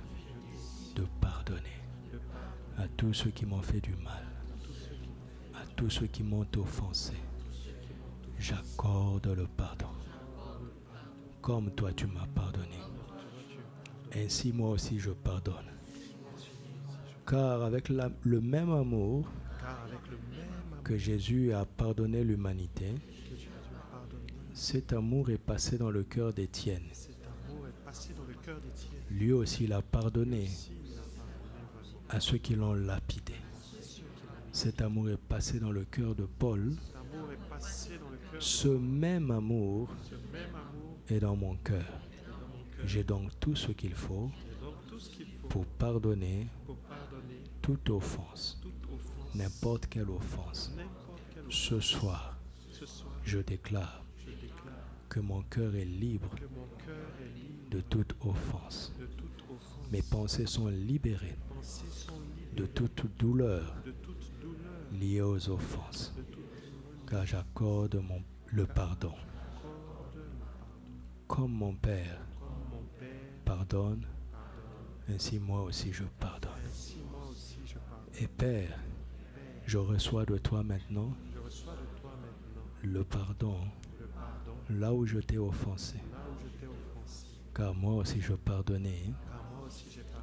de pardonner à tous ceux qui m'ont fait du mal, à tous ceux qui m'ont offensé. J'accorde le pardon. Comme toi tu m'as pardonné, ainsi moi aussi je pardonne. Car avec le même amour que Jésus a pardonné l'humanité, cet amour est passé dans le cœur d'Étienne. Lui aussi, il a pardonné à ceux qui l'ont lapidé. Cet amour est passé dans le cœur de Paul. Ce même amour est dans mon cœur. J'ai donc tout ce qu'il faut pour pardonner toute offense, n'importe quelle offense. Ce soir, je déclare que mon cœur est libre de toute offense. Mes pensées sont libérées de toute douleur liée aux offenses, car j'accorde le pardon. Comme mon Père pardonne, ainsi moi aussi je pardonne. Et Père, je reçois de toi maintenant le pardon là où je t'ai offensé. Car moi aussi je pardonnais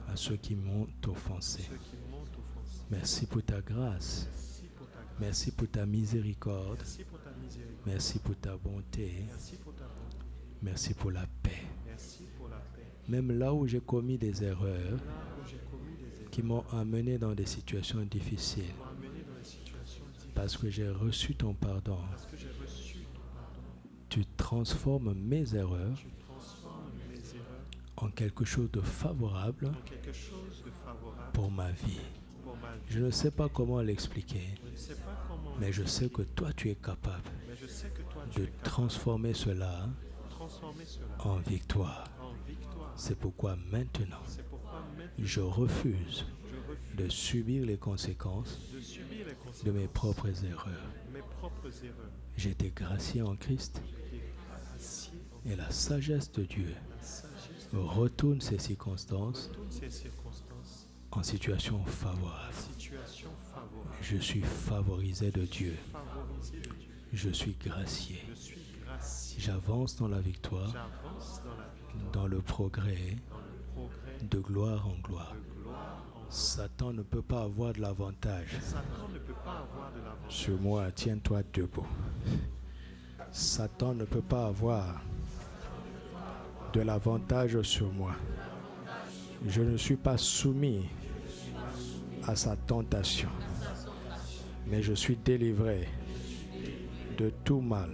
à ceux qui m'ont offensé. Merci pour ta grâce. Merci pour ta miséricorde. Merci pour ta bonté. Merci pour la paix. Même là où j'ai commis des erreurs qui m'ont amené dans des situations difficiles, parce que j'ai reçu ton pardon, tu transformes mes erreurs en quelque chose de favorable pour ma vie. Je ne sais pas comment l'expliquer, mais je sais que toi tu es capable de transformer cela en victoire. C'est pourquoi maintenant, je refuse de subir les conséquences de mes propres erreurs. J'ai été gracié en Christ et la sagesse de Dieu retourne ces circonstances en situation favorable. Je suis favorisé de Dieu. Je suis gracié. J'avance dans la victoire, dans le progrès, de gloire en gloire. Satan ne peut pas avoir de l'avantage Satan ne peut pas avoir de l'avantage. sur moi. Tiens-toi debout. Satan ne peut pas avoir de l'avantage sur moi. Je ne suis pas soumis à sa tentation, mais je suis délivré de tout mal.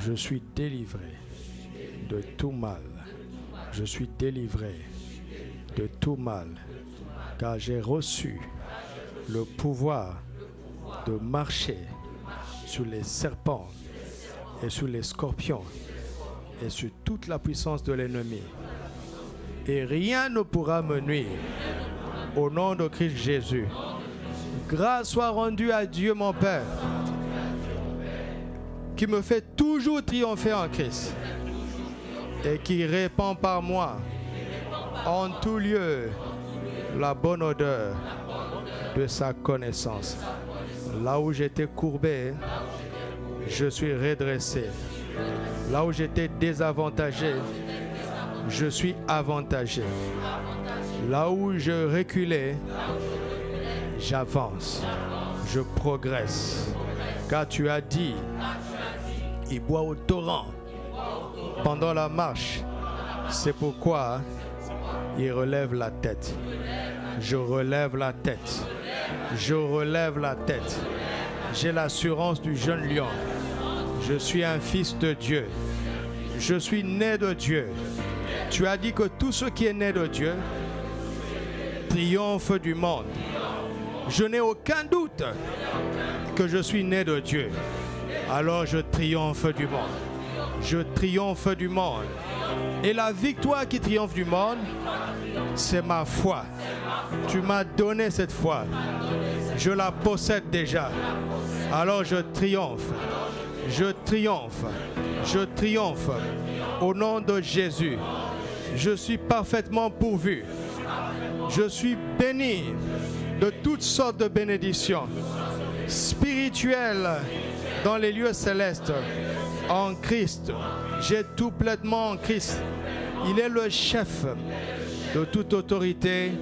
Je suis délivré de tout mal. Je suis délivré de tout mal, car j'ai reçu le pouvoir de marcher sur les serpents et sur les scorpions et sur toute la puissance de l'ennemi. Et rien ne pourra me nuire. Au nom de Christ Jésus. Grâce soit rendue à Dieu mon Père, qui me fait toujours triompher en Christ et qui répand par moi en tout lieu la bonne odeur de sa connaissance. Là où j'étais courbé, je suis redressé. Là où j'étais désavantagé, je suis avantagé. Là où je reculais, j'avance, je progresse. Car tu as dit, il boit au torrent pendant la marche. C'est pourquoi il relève la tête. Je relève la tête. Je relève la tête. J'ai l'assurance du jeune lion. Je suis un fils de Dieu. Je suis né de Dieu. Tu as dit que tout ce qui est né de Dieu triomphe du monde. Je n'ai aucun doute que je suis né de Dieu. Alors je triomphe du monde. Je triomphe du monde. Et la victoire qui triomphe du monde, c'est ma foi. Tu m'as donné cette foi. Je la possède déjà. Alors je triomphe. Je triomphe. Je triomphe. Au nom de Jésus, je suis parfaitement pourvu. Je suis béni de toutes sortes de bénédictions spirituelles dans les lieux célestes. En Christ, j'ai tout pleinement en Christ. Il est le chef de toute autorité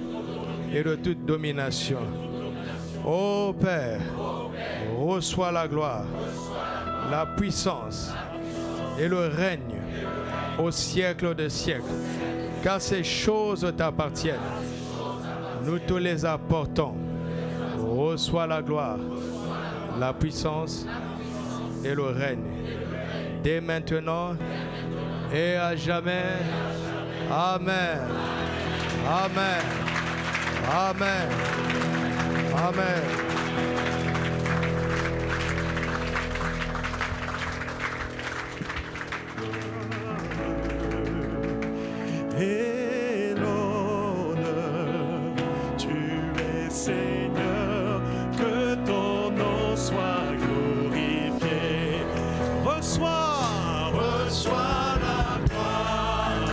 et de toute domination. Ô Père, reçois la gloire, la puissance et le règne au siècle des siècles, car ces choses t'appartiennent. Nous te les apportons. Reçois la gloire, la puissance et le règne, dès maintenant et à jamais. Amen. Amen. Amen. Amen. Et l'honneur, tu es Seigneur, que ton nom soit glorifié. Reçois, reçois la gloire.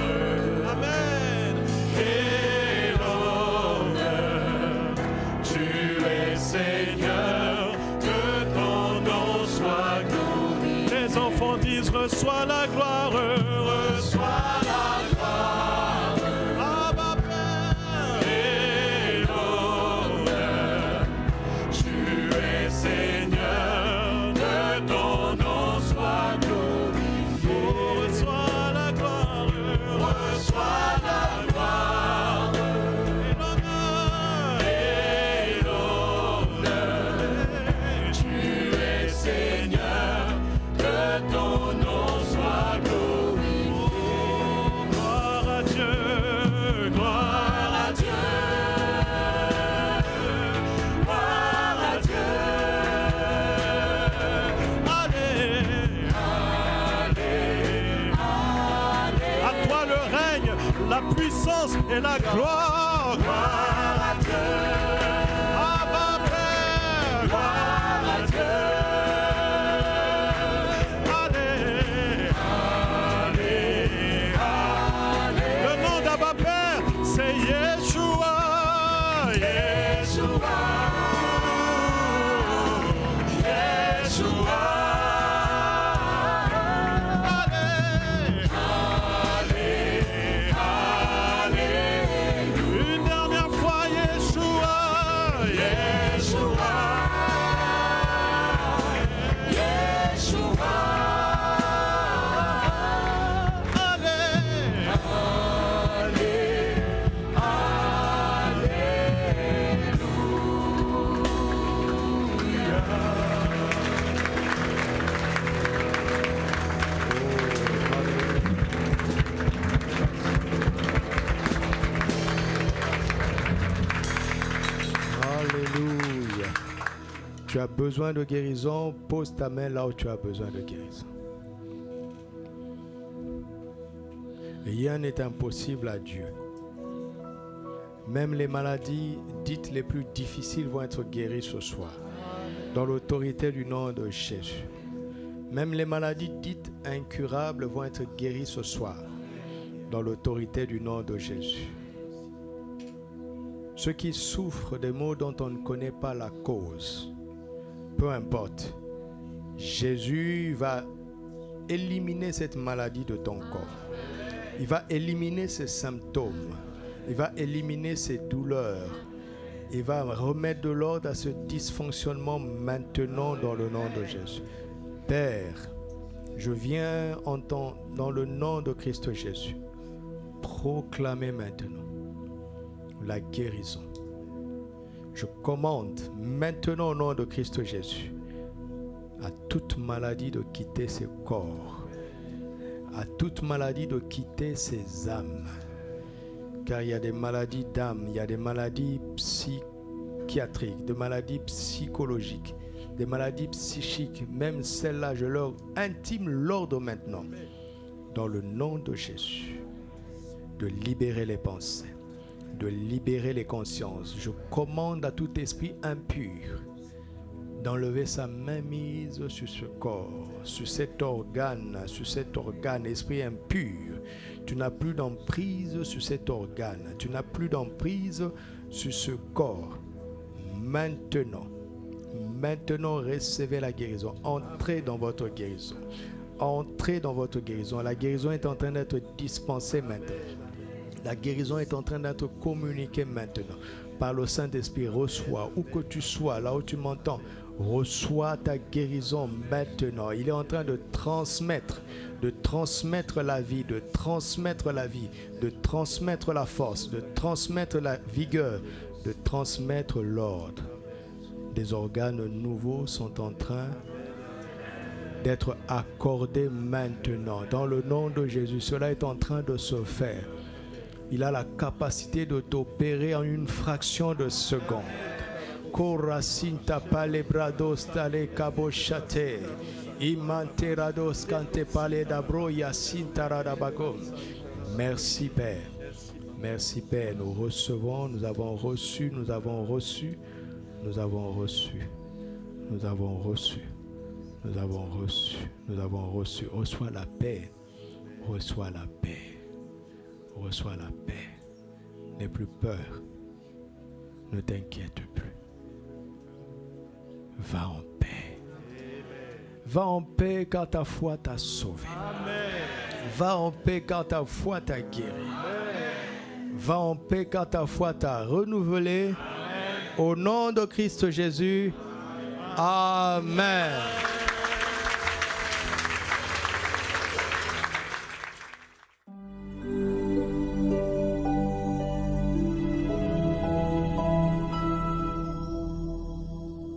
Amen. Et l'honneur, tu es Seigneur, que ton nom soit glorifié. Les enfants disent reçois la gloire, reçois la gloire. Abba Père. Et l'honneur, tu es Seigneur, que ton nom soit glorifié. Reçois la gloire, reçois la gloire. Et l'honneur, tu es Seigneur, que ton nom soit glorifié. Gloire à Dieu, gloire à Dieu, gloire à Dieu. Allez, allez, allez. À toi le règne, la puissance et la gloire. Gloire à Dieu. Abba Père, gloire à Dieu. Allez, allez, allez. Le nom d'Abba Père, c'est Yeshua. Yeshua. Yeshua. Allez, allez, allez. Une dernière fois, Yeshua. Tu as besoin de guérison, pose ta main là où tu as besoin de guérison. Rien n'est impossible à Dieu. Même les maladies dites les plus difficiles vont être guéries ce soir, dans l'autorité du nom de Jésus. Même les maladies dites incurables vont être guéries ce soir, dans l'autorité du nom de Jésus. Ceux qui souffrent des maux dont on ne connaît pas la cause, peu importe, Jésus va éliminer cette maladie de ton corps. Il va éliminer ces symptômes. Il va éliminer ces douleurs. Il va remettre de l'ordre à ce dysfonctionnement maintenant dans le nom de Jésus. Père, je viens dans le nom de Christ Jésus proclamer maintenant la guérison. Je commande maintenant au nom de Christ Jésus à toute maladie de quitter ses corps, à toute maladie de quitter ses âmes. Car il y a des maladies d'âme, il y a des maladies psychiatriques, des maladies psychologiques, des maladies psychiques. Même celles-là, je leur intime l'ordre maintenant, dans le nom de Jésus, de libérer les pensées, de libérer les consciences. Je commande à tout esprit impur d'enlever sa mainmise sur ce corps, sur cet organe, esprit impur. Tu n'as plus d'emprise sur cet organe. Tu n'as plus d'emprise sur ce corps. Maintenant, recevez la guérison. Entrez dans votre guérison. Entrez dans votre guérison. La guérison est en train d'être dispensée maintenant. La guérison est en train d'être communiquée maintenant. Par le Saint-Esprit, reçois, où que tu sois, là où tu m'entends, reçois ta guérison maintenant. Il est en train de transmettre la vie, de transmettre la force, de transmettre la vigueur, de transmettre l'ordre. Des organes nouveaux sont en train d'être accordés maintenant. Dans le nom de Jésus, cela est en train de se faire. Il a la capacité de t'opérer en une fraction de seconde. Korasinta palebrados tale kaboshate. Imanterados kante pale dabro yasinta radabako. Merci Père. Merci Père. Nous recevons, nous avons reçu. Reçois la paix. Reçois la paix. Reçois la paix. N'aie plus peur. Ne t'inquiète plus. Va en paix. Va en paix car ta foi t'a sauvé. Va en paix car ta foi t'a guéri. Va en paix car ta foi t'a renouvelé. Au nom de Christ Jésus. Amen.